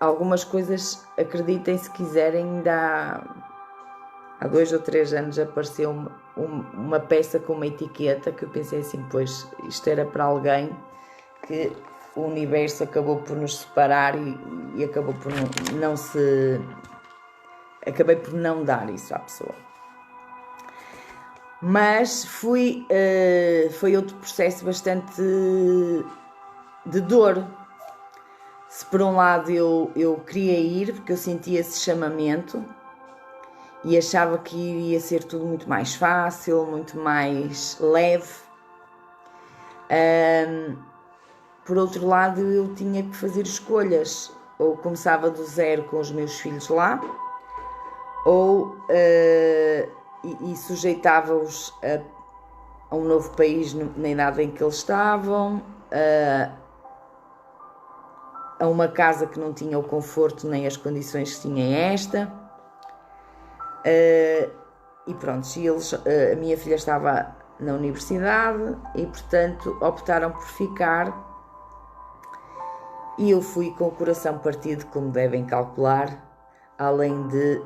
Algumas coisas, acreditem se quiserem, ainda há 2 ou 3 anos apareceu uma peça com uma etiqueta que eu pensei assim, pois isto era para alguém que o universo acabou por nos separar e acabou por acabei por não dar isso à pessoa. Mas foi outro processo bastante de dor. Se por um lado eu queria ir, porque eu sentia esse chamamento e achava que iria ser tudo muito mais fácil, muito mais leve. Por outro lado, eu tinha que fazer escolhas. Ou começava do zero com os meus filhos lá, ou sujeitava-os a um novo país na idade em que eles estavam, a uma casa que não tinha o conforto nem as condições que tinha esta. E pronto, a minha filha estava na universidade e, portanto, optaram por ficar. E eu fui com o coração partido, como devem calcular, além de,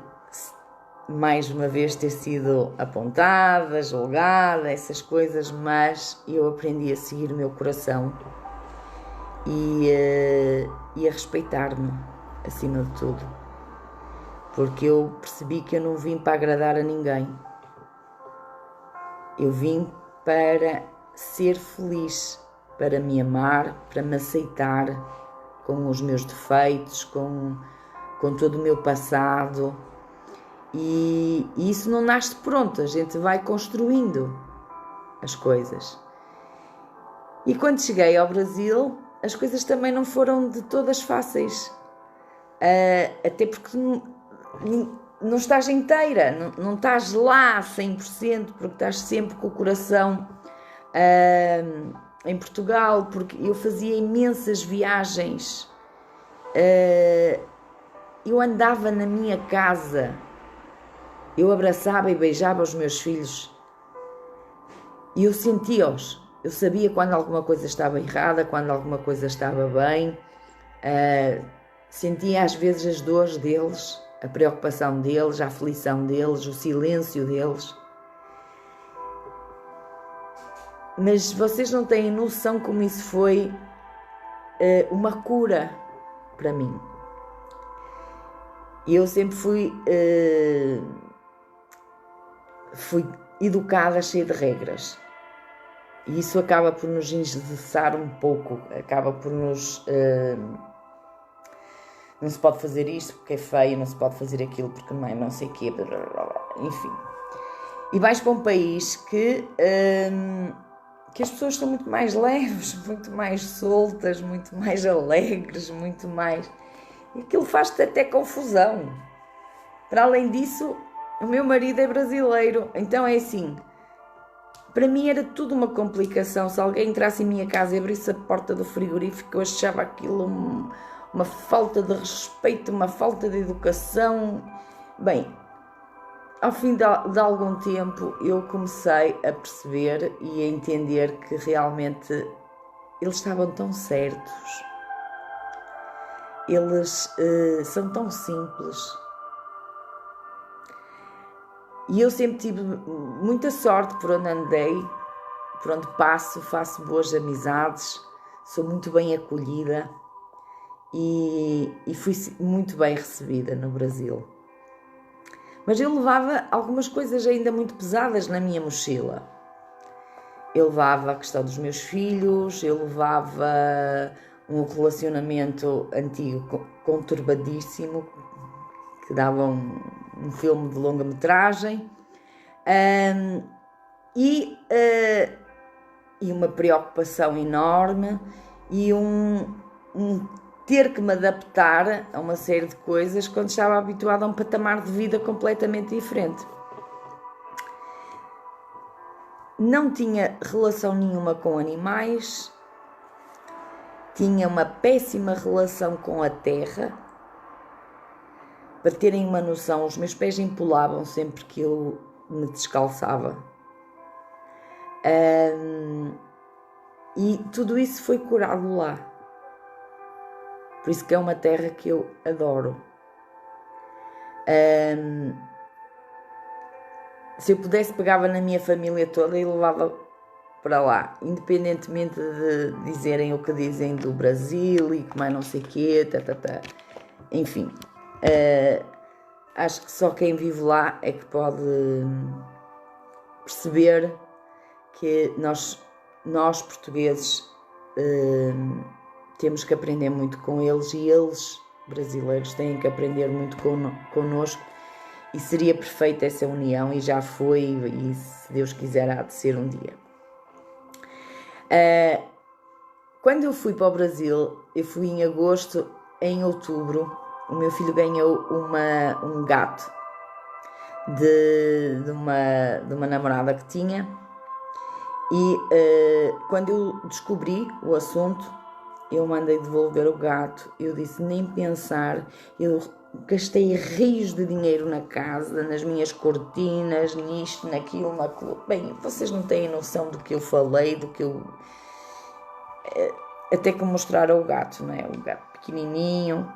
mais uma vez, ter sido apontada, julgada, essas coisas, mas eu aprendi a seguir o meu coração e a respeitar-me, acima de tudo. Porque eu percebi que eu não vim para agradar a ninguém. Eu vim para ser feliz, para me amar, para me aceitar, com os meus defeitos, com todo o meu passado. E isso não nasce pronto, a gente vai construindo as coisas. E quando cheguei ao Brasil, as coisas também não foram de todas fáceis. Até porque não estás inteira, não estás lá 100%, porque estás sempre com o coração em Portugal, porque eu fazia imensas viagens eu andava na minha casa, eu abraçava e beijava os meus filhos e eu sentia-os. Eu sabia quando alguma coisa estava errada, quando alguma coisa estava bem. Sentia às vezes as dores deles, a preocupação deles, a aflição deles, o silêncio deles. Mas vocês não têm noção como isso foi uma cura para mim. Eu sempre fui educada, cheia de regras. E isso acaba por nos engessar um pouco, acaba por nos... não se pode fazer isto porque é feio, não se pode fazer aquilo porque não sei o quê, blá, blá, blá, enfim. E vais para um país que as pessoas são muito mais leves, muito mais soltas, muito mais alegres, muito mais... E aquilo faz-te até confusão. Para além disso, o meu marido é brasileiro, então é assim... Para mim era tudo uma complicação. Se alguém entrasse em minha casa e abrisse a porta do frigorífico, eu achava aquilo uma falta de respeito, uma falta de educação. Bem, ao fim de algum tempo eu comecei a perceber e a entender que realmente eles estavam tão certos. Eles são tão simples. E eu sempre tive muita sorte por onde andei, por onde passo, faço boas amizades, sou muito bem acolhida e fui muito bem recebida no Brasil. Mas eu levava algumas coisas ainda muito pesadas na minha mochila. Eu levava a questão dos meus filhos, eu levava um relacionamento antigo conturbadíssimo, que dava um filme de longa-metragem, e uma preocupação enorme e um ter que me adaptar a uma série de coisas quando estava habituada a um patamar de vida completamente diferente. Não tinha relação nenhuma com animais, tinha uma péssima relação com a terra. Para terem uma noção, os meus pés empolavam sempre que eu me descalçava. E tudo isso foi curado lá. Por isso que é uma terra que eu adoro. Se eu pudesse, pegava na minha família toda e levava para lá. Independentemente de dizerem o que dizem do Brasil e que mais não sei o quê, enfim. Acho que só quem vive lá é que pode perceber que nós portugueses temos que aprender muito com eles e eles, brasileiros, têm que aprender muito connosco e seria perfeita essa união e já foi e se Deus quiser há de ser um dia. Quando eu fui para o Brasil, eu fui em agosto, em outubro, o meu filho ganhou um gato de uma namorada que tinha e quando eu descobri o assunto, eu mandei devolver o gato. Eu disse, nem pensar, eu gastei rios de dinheiro na casa, nas minhas cortinas, nisto, naquilo, naquilo. Bem, vocês não têm noção do que eu falei, do que eu... Até que mostraram o gato, não é? O gato pequenininho.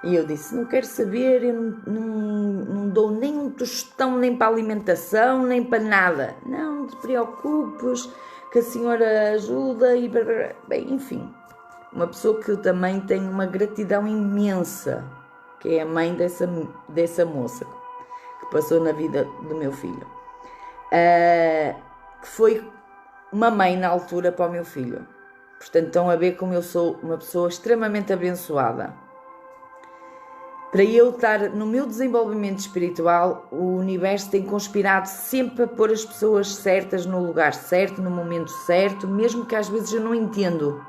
E eu disse, não quero saber, eu não dou nem um tostão nem para alimentação, nem para nada. Não te preocupes, que a senhora ajuda e... Bem, enfim, uma pessoa que também tem uma gratidão imensa, que é a mãe dessa moça que passou na vida do meu filho. Que foi uma mãe na altura para o meu filho. Portanto, estão a ver como eu sou uma pessoa extremamente abençoada. Para eu estar no meu desenvolvimento espiritual, o universo tem conspirado sempre a pôr as pessoas certas no lugar certo, no momento certo, mesmo que às vezes eu não entendo.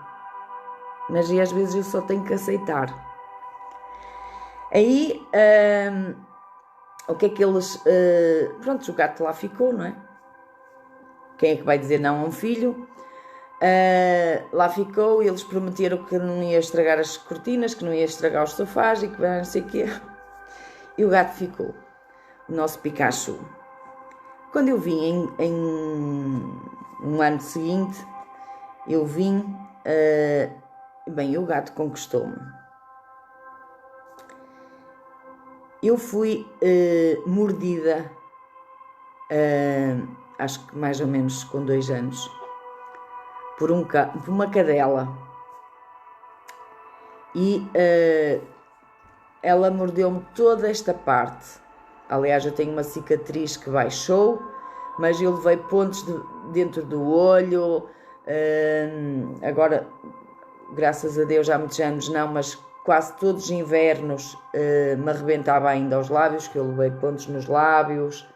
Mas às vezes eu só tenho que aceitar. Aí, o que é que eles... pronto, o gato lá ficou, não é? Quem é que vai dizer não a um filho? Lá ficou, eles prometeram que não ia estragar as cortinas, que não ia estragar os sofás e que não sei o quê. E o gato ficou, o nosso Pikachu. Quando eu vim em um ano seguinte, eu vim, bem, o gato conquistou-me. Eu fui mordida, acho que mais ou menos com 2 anos, por uma cadela. E ela mordeu-me toda esta parte. Aliás, eu tenho uma cicatriz que baixou, mas eu levei pontos dentro do olho. Agora, graças a Deus, há muitos anos não, mas quase todos os invernos me arrebentava ainda os lábios, que eu levei pontos nos lábios.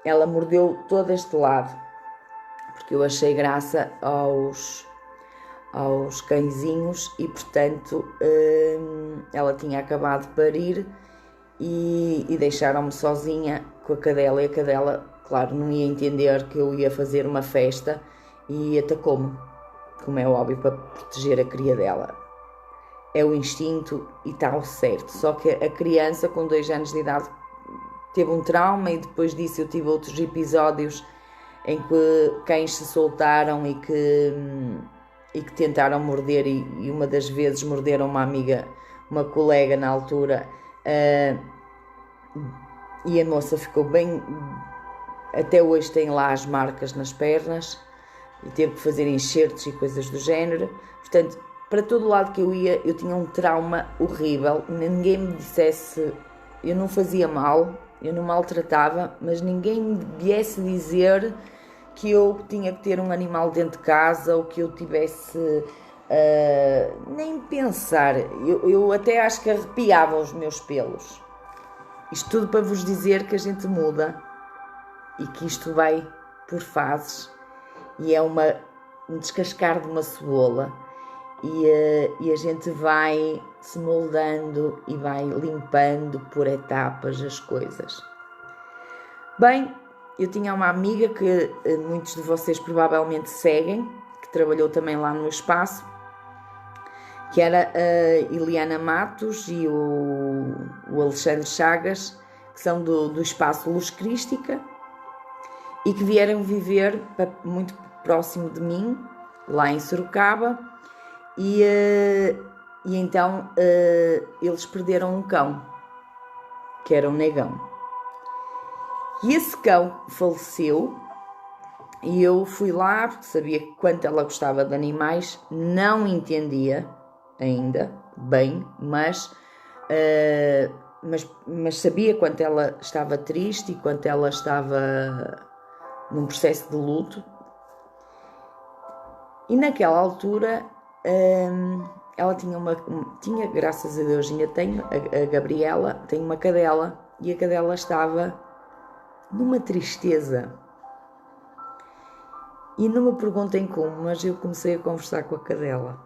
Ela mordeu todo este lado, porque eu achei graça aos cãezinhos e, portanto, ela tinha acabado de parir e deixaram-me sozinha com a cadela. E a cadela, claro, não ia entender que eu ia fazer uma festa e atacou-me, como é óbvio, para proteger a cria dela. É o instinto e está ao certo. Só que a criança com 2 anos de idade teve um trauma e depois disso eu tive outros episódios em que cães se soltaram e que tentaram morder e uma das vezes morderam uma amiga, uma colega na altura, e a moça ficou bem, até hoje tem lá as marcas nas pernas e teve que fazer enxertos e coisas do género. Portanto, para todo lado que eu ia, eu tinha um trauma horrível. Ninguém me dissesse, eu não fazia mal, eu não maltratava, mas ninguém me viesse dizer que eu tinha que ter um animal dentro de casa ou que eu tivesse, nem pensar. Eu até acho que arrepiava os meus pelos. Isto tudo para vos dizer que a gente muda e que isto vai por fases e é um descascar de uma cebola e a gente vai se moldando e vai limpando por etapas as coisas. Bem, eu tinha uma amiga que muitos de vocês provavelmente seguem, que trabalhou também lá no espaço, que era a Eliana Matos e o Alexandre Chagas, que são do espaço Luz Crística e que vieram viver muito próximo de mim, lá em Sorocaba, e então eles perderam um cão, que era um negão. E esse cão faleceu e eu fui lá porque sabia quanto ela gostava de animais, não entendia ainda bem, mas sabia quanto ela estava triste e quanto ela estava num processo de luto. E naquela altura ela tinha, graças a Deus ainda tenho, a Gabriela, tem uma cadela, e a cadela estava numa tristeza. E não me perguntem como, mas eu comecei a conversar com a cadela.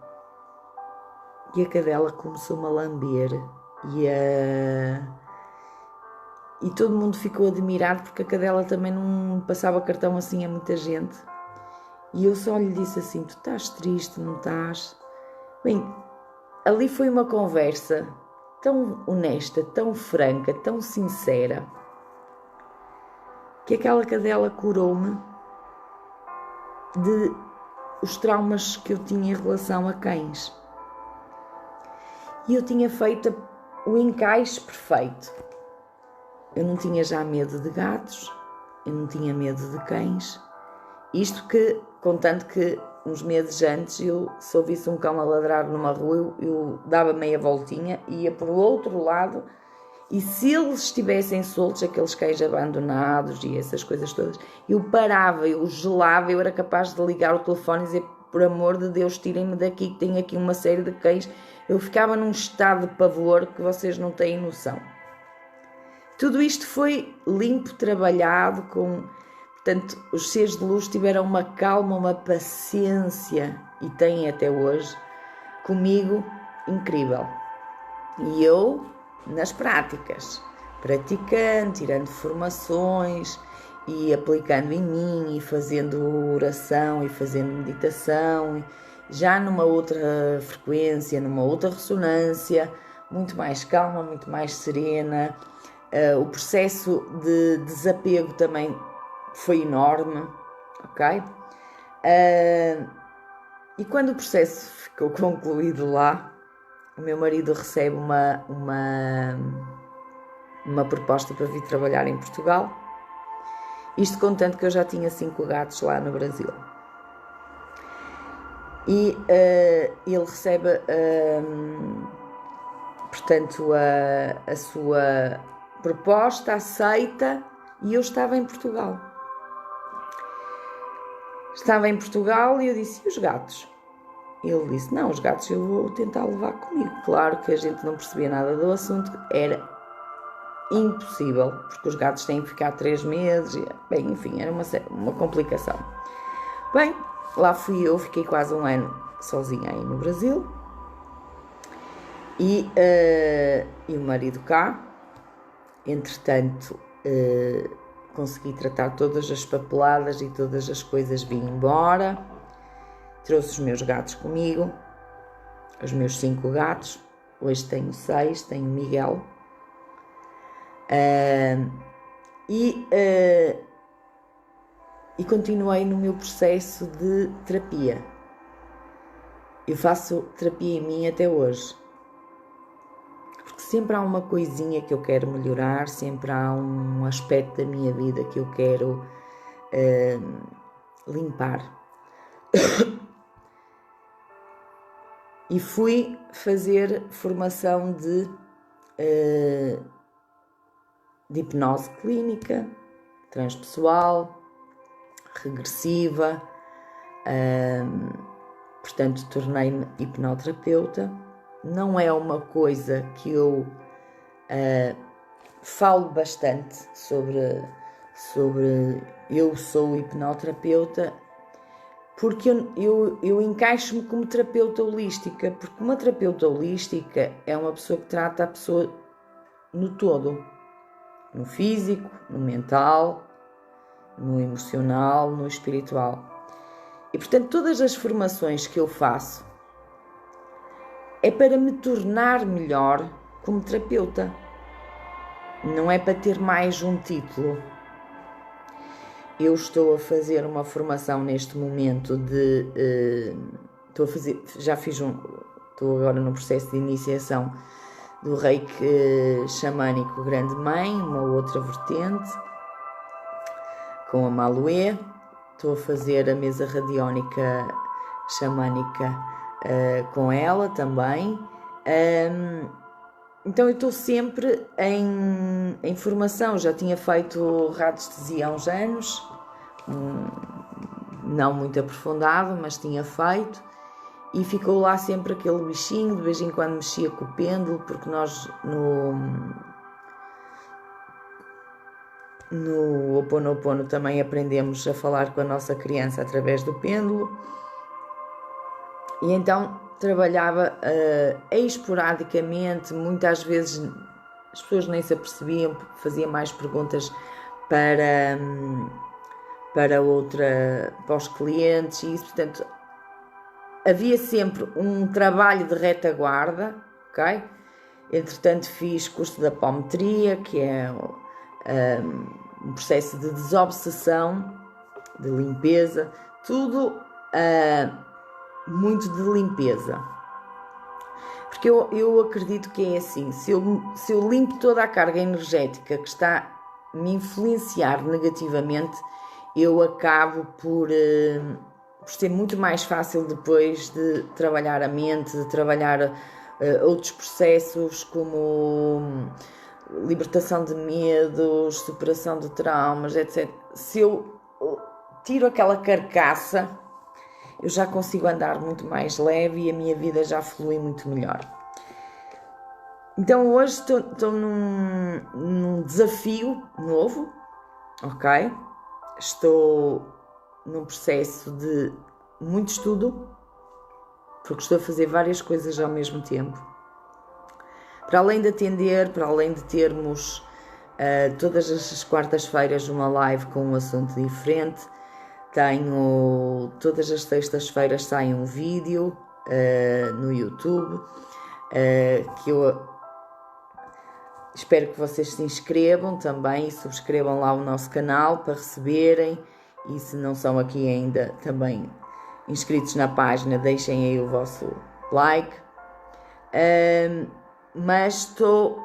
E a cadela começou-me a lamber. E todo mundo ficou admirado porque a cadela também não passava cartão assim a muita gente. E eu só lhe disse assim, tu estás triste, não estás? Bem, ali foi uma conversa tão honesta, tão franca, tão sincera, que aquela cadela curou-me de os traumas que eu tinha em relação a cães. E eu tinha feito o encaixe perfeito. Eu não tinha já medo de gatos, eu não tinha medo de cães. Isto que, contanto que uns meses antes, se eu visse um cão a ladrar numa rua, eu dava meia voltinha e ia para o outro lado. E se eles estivessem soltos, aqueles cães abandonados e essas coisas todas, eu parava, eu gelava, eu era capaz de ligar o telefone e dizer, por amor de Deus, tirem-me daqui, que tenho aqui uma série de cães. Eu ficava num estado de pavor que vocês não têm noção. Tudo isto foi limpo, trabalhado, portanto, os seres de luz tiveram uma calma, uma paciência, e têm até hoje, comigo, incrível. E eu, nas práticas, praticando, tirando formações e aplicando em mim, e fazendo oração, e fazendo meditação, já numa outra frequência, numa outra ressonância, muito mais calma, muito mais serena. O processo de desapego também foi enorme, ok? E quando o processo ficou concluído lá, o meu marido recebe uma proposta para vir trabalhar em Portugal. Isto contanto que eu já tinha 5 gatos lá no Brasil. E ele recebe, portanto, a sua proposta, aceita, e eu estava em Portugal. Estava em Portugal e eu disse: e os gatos? Ele disse: não, os gatos eu vou tentar levar comigo. Claro que a gente não percebia nada do assunto, era impossível, porque os gatos têm que ficar 3 meses, bem, enfim, era uma complicação. Bem, lá fui eu, fiquei quase 1 ano sozinha aí no Brasil, e o marido cá. Entretanto, consegui tratar todas as papeladas e todas as coisas, vim embora, trouxe os meus gatos comigo, os meus 5 gatos, hoje tenho 6, tenho Miguel, e continuei no meu processo de terapia. Eu faço terapia em mim até hoje, porque sempre há uma coisinha que eu quero melhorar, sempre há um aspecto da minha vida que eu quero limpar. E fui fazer formação de hipnose clínica, transpessoal, regressiva, portanto tornei-me hipnoterapeuta. Não é uma coisa que eu falo bastante sobre eu sou hipnoterapeuta, porque eu encaixo-me como terapeuta holística, porque uma terapeuta holística é uma pessoa que trata a pessoa no todo, no físico, no mental, no emocional, no espiritual. E portanto todas as formações que eu faço é para me tornar melhor como terapeuta, não é para ter mais um título. Eu estou a fazer uma formação neste momento estou agora no processo de iniciação do Reiki xamânico Grande Mãe, uma outra vertente, com a Maluê. Estou a fazer a mesa radiónica xamânica com ela também. Então eu estou sempre em formação. Já tinha feito radiestesia há uns anos, não muito aprofundado, mas tinha feito, e ficou lá sempre aquele bichinho. De vez em quando mexia com o pêndulo, porque nós no Ho'oponopono também aprendemos a falar com a nossa criança através do pêndulo. E então trabalhava esporadicamente, muitas vezes as pessoas nem se apercebiam, fazia mais perguntas para os clientes, e isso, portanto, havia sempre um trabalho de retaguarda, ok? Entretanto, fiz curso de apometria, que é um processo de desobsessão, de limpeza, tudo muito de limpeza. Porque eu acredito que é assim: se eu limpo toda a carga energética que está a me influenciar negativamente, eu acabo por ser muito mais fácil depois de trabalhar a mente, de trabalhar outros processos como libertação de medos, superação de traumas, etc. Se eu tiro aquela carcaça, eu já consigo andar muito mais leve e a minha vida já flui muito melhor. Então hoje estou num desafio novo, ok? Estou num processo de muito estudo, porque estou a fazer várias coisas ao mesmo tempo. Para além de atender, para além de termos Todas as quartas-feiras uma live com um assunto diferente. Todas as sextas-feiras sai um vídeo no YouTube, que eu espero que vocês se inscrevam também e subscrevam lá o nosso canal para receberem, e se não são aqui ainda também inscritos na página, deixem aí o vosso like. Mas estou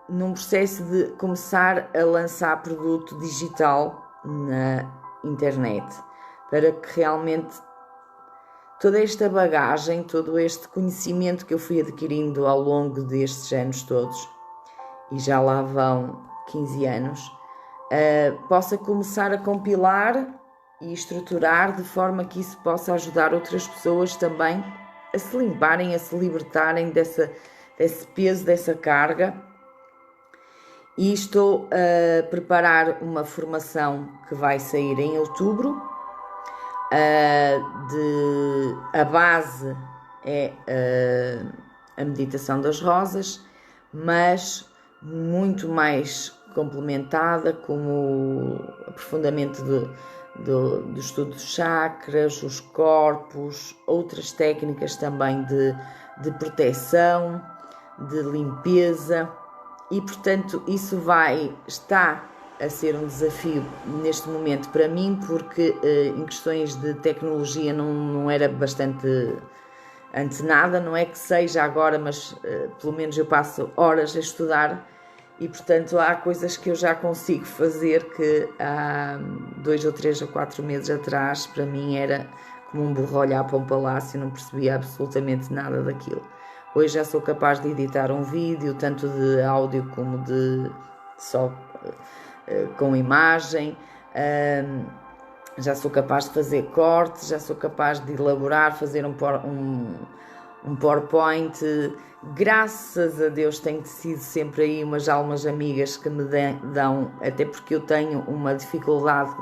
num processo de começar a lançar produto digital na internet, para que realmente toda esta bagagem, todo este conhecimento que eu fui adquirindo ao longo destes anos todos, e já lá vão 15 anos, possa começar a compilar e estruturar de forma que isso possa ajudar outras pessoas também a se limparem, a se libertarem desse peso, dessa carga. E estou a preparar uma formação que vai sair em outubro. A base é a meditação das rosas, mas muito mais complementada, como o aprofundamento do estudo dos chakras, os corpos, outras técnicas também de proteção, de limpeza. E, portanto, isso está a ser um desafio neste momento para mim, porque em questões de tecnologia não era bastante antenada, não é que seja agora, mas pelo menos eu passo horas a estudar, e, portanto, há coisas que eu já consigo fazer que há 2 ou 3 ou 4 meses atrás, para mim, era como um burro olhar para um palácio, não percebia absolutamente nada daquilo. Hoje já sou capaz de editar um vídeo, tanto de áudio como de só com imagem, já sou capaz de fazer cortes, já sou capaz de elaborar, fazer um PowerPoint. Graças a Deus tenho sido sempre aí umas almas amigas que me dão, até porque eu tenho uma dificuldade,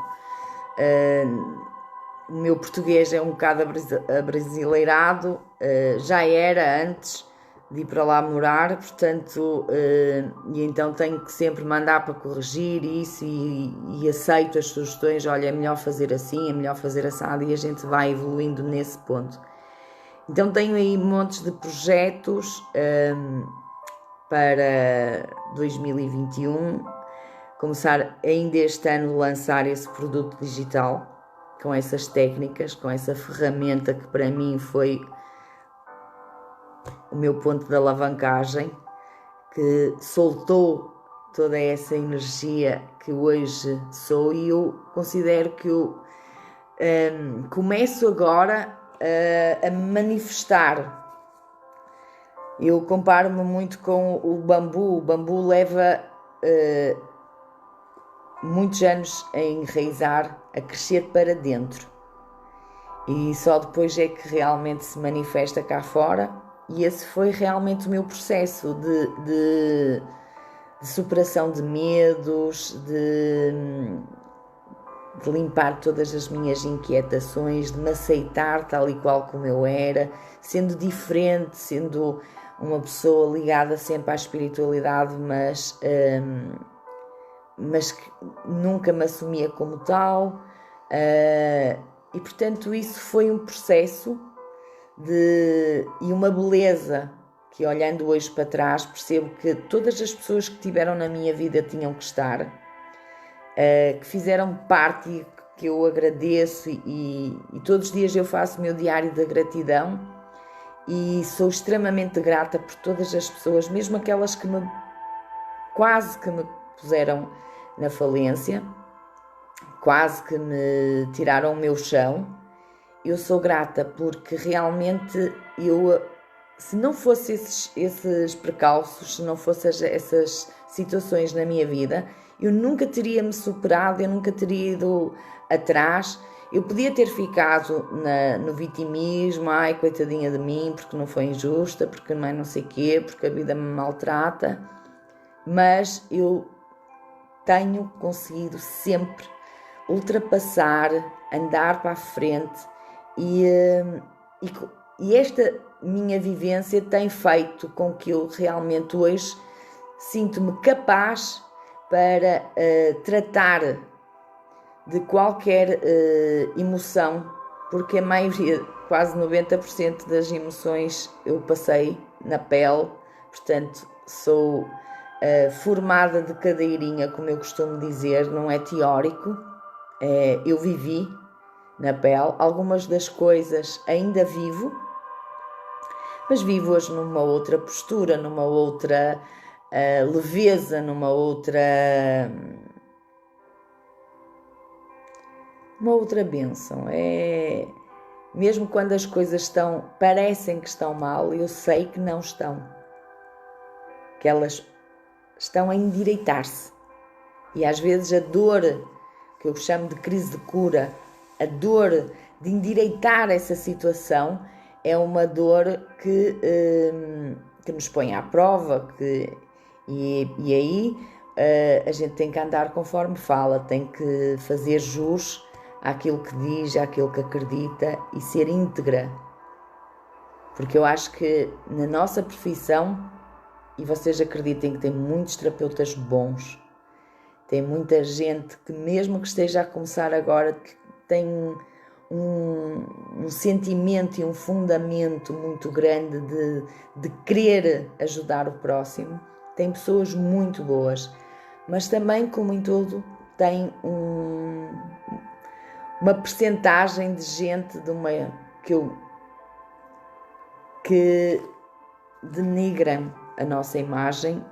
o meu português é um bocado abrasileirado, já era antes de ir para lá morar, portanto, e então tenho que sempre mandar para corrigir isso, e aceito as sugestões. Olha, é melhor fazer assim, é melhor fazer assado, e a gente vai evoluindo nesse ponto. Então tenho aí montes de projetos para 2021, começar ainda este ano a lançar esse produto digital, com essas técnicas, com essa ferramenta que para mim foi o meu ponto de alavancagem, que soltou toda essa energia que hoje sou, e eu considero que eu começo agora a manifestar. Eu comparo-me muito com o bambu. O bambu leva muitos anos a enraizar, a crescer para dentro, e só depois é que realmente se manifesta cá fora. E esse foi realmente o meu processo de superação de medos, de limpar todas as minhas inquietações, de me aceitar tal e qual como eu era, sendo diferente, sendo uma pessoa ligada sempre à espiritualidade, mas que nunca me assumia como tal. E, portanto, isso foi um processo e uma beleza que, olhando hoje para trás, percebo que todas as pessoas que tiveram na minha vida tinham que estar, que fizeram parte, e que eu agradeço, e todos os dias eu faço o meu diário da gratidão, e sou extremamente grata por todas as pessoas, mesmo aquelas que quase que me puseram na falência, quase que me tiraram o meu chão. Eu sou grata, porque realmente se não fosse esses precalços, se não fossem essas situações na minha vida, eu nunca teria me superado, eu nunca teria ido atrás. Eu podia ter ficado no vitimismo, ai, coitadinha de mim, porque não foi injusta, porque não sei o quê, porque a vida me maltrata, mas eu tenho conseguido sempre ultrapassar, andar para a frente, e esta minha vivência tem feito com que eu realmente hoje sinto-me capaz para tratar de qualquer emoção, porque a maioria, quase 90% das emoções eu passei na pele, portanto sou formada de cadeirinha, como eu costumo dizer, não é teórico, eu vivi na pele, algumas das coisas ainda vivo, mas vivo-as numa outra postura, numa outra leveza, numa outra bênção. Mesmo quando as coisas parecem que estão mal, eu sei que não estão, que elas estão a endireitar-se. E às vezes a dor, que eu chamo de crise de cura, a dor de endireitar essa situação, é uma dor que nos põe à prova, e aí a gente tem que andar conforme fala, tem que fazer jus àquilo que diz, àquilo que acredita e ser íntegra. Porque eu acho que na nossa profissão, e vocês acreditem que tem muitos terapeutas bons, tem muita gente que mesmo que esteja a começar agora, que tem um sentimento e um fundamento muito grande de querer ajudar o próximo. Tem pessoas muito boas, mas também, como em tudo, tem uma percentagem de gente que denigram a nossa imagem,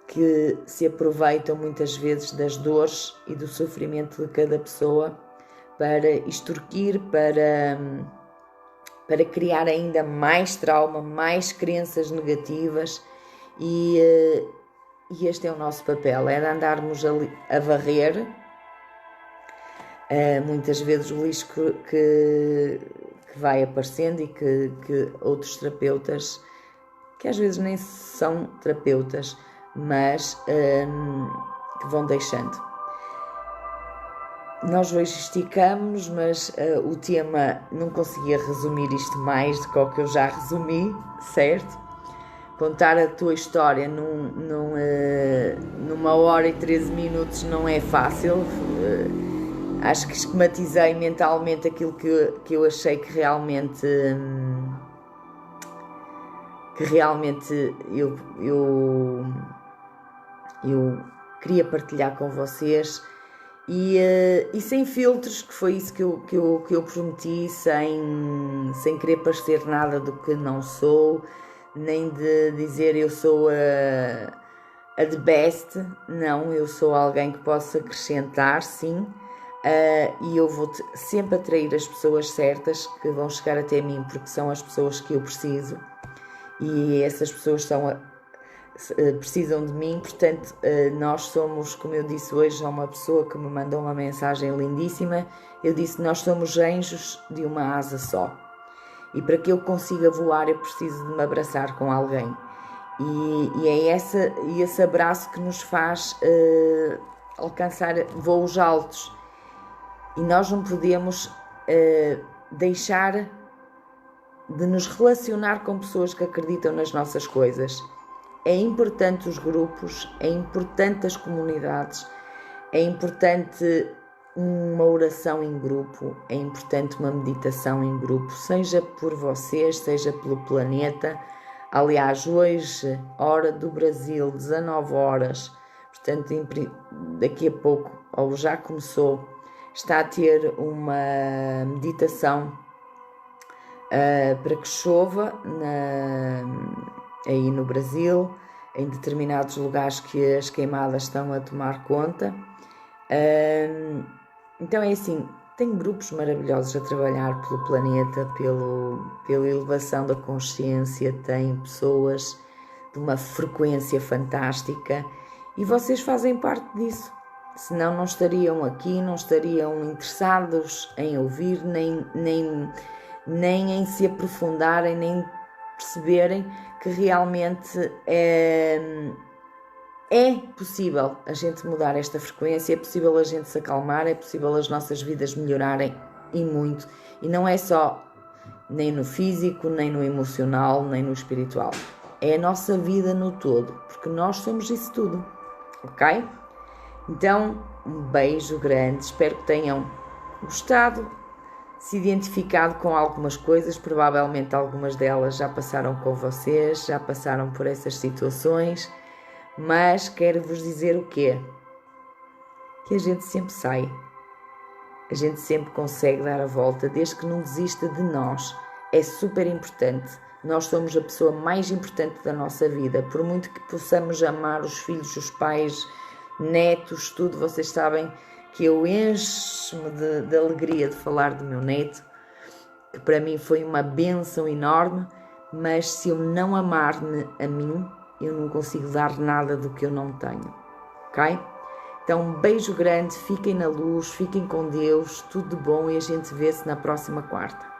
que se aproveitam muitas vezes das dores e do sofrimento de cada pessoa para extorquir, para criar ainda mais trauma, mais crenças negativas, e este é o nosso papel, é andarmos a varrer muitas vezes o lixo que vai aparecendo e que outros terapeutas, que às vezes nem são terapeutas, mas que vão deixando. Nós hoje esticamos, mas o tema não conseguia resumir isto mais do que o que eu já resumi, certo? Contar a tua história numa hora e 13 minutos não é fácil. Acho que esquematizei mentalmente aquilo que eu achei que realmente eu queria partilhar com vocês, e sem filtros, que foi isso que eu prometi, sem querer parecer nada do que não sou, nem de dizer eu sou a the best. Não, eu sou alguém que possa acrescentar, sim, e eu vou sempre atrair as pessoas certas que vão chegar até mim, porque são as pessoas que eu preciso, e essas pessoas precisam de mim. Portanto, nós somos, como eu disse hoje a uma pessoa que me mandou uma mensagem lindíssima, eu disse: nós somos anjos de uma asa só, e para que eu consiga voar eu preciso de me abraçar com alguém, e é esse abraço que nos faz alcançar voos altos, e nós não podemos deixar de nos relacionar com pessoas que acreditam nas nossas coisas. É importante os grupos, é importante as comunidades, é importante uma oração em grupo, é importante uma meditação em grupo, seja por vocês, seja pelo planeta. Aliás, hoje, hora do Brasil, 19 horas, portanto, daqui a pouco, ou já começou, está a ter uma meditação para que chova aí no Brasil, em determinados lugares que as queimadas estão a tomar conta. Então é assim, tem grupos maravilhosos a trabalhar pelo planeta, pela elevação da consciência, tem pessoas de uma frequência fantástica, e vocês fazem parte disso. Senão não estariam aqui, não estariam interessados em ouvir, nem em se aprofundarem, nem perceberem que realmente é possível a gente mudar esta frequência, é possível a gente se acalmar, é possível as nossas vidas melhorarem, e muito. E não é só nem no físico, nem no emocional, nem no espiritual. é a nossa vida no todo, porque nós somos isso tudo, ok? Então, um beijo grande, espero que tenham gostado, se identificado com algumas coisas, provavelmente algumas delas já passaram com vocês, já passaram por essas situações, mas quero vos dizer o quê? Que a gente sempre sai, a gente sempre consegue dar a volta, desde que não desista de nós, é super importante. Nós somos a pessoa mais importante da nossa vida, por muito que possamos amar os filhos, os pais, netos, tudo, vocês sabem que eu encho-me de alegria de falar do meu neto, que para mim foi uma bênção enorme, mas se eu não amar-me a mim, eu não consigo dar nada do que eu não tenho, ok? Então um beijo grande, fiquem na luz, fiquem com Deus, tudo de bom e a gente vê-se na próxima quarta.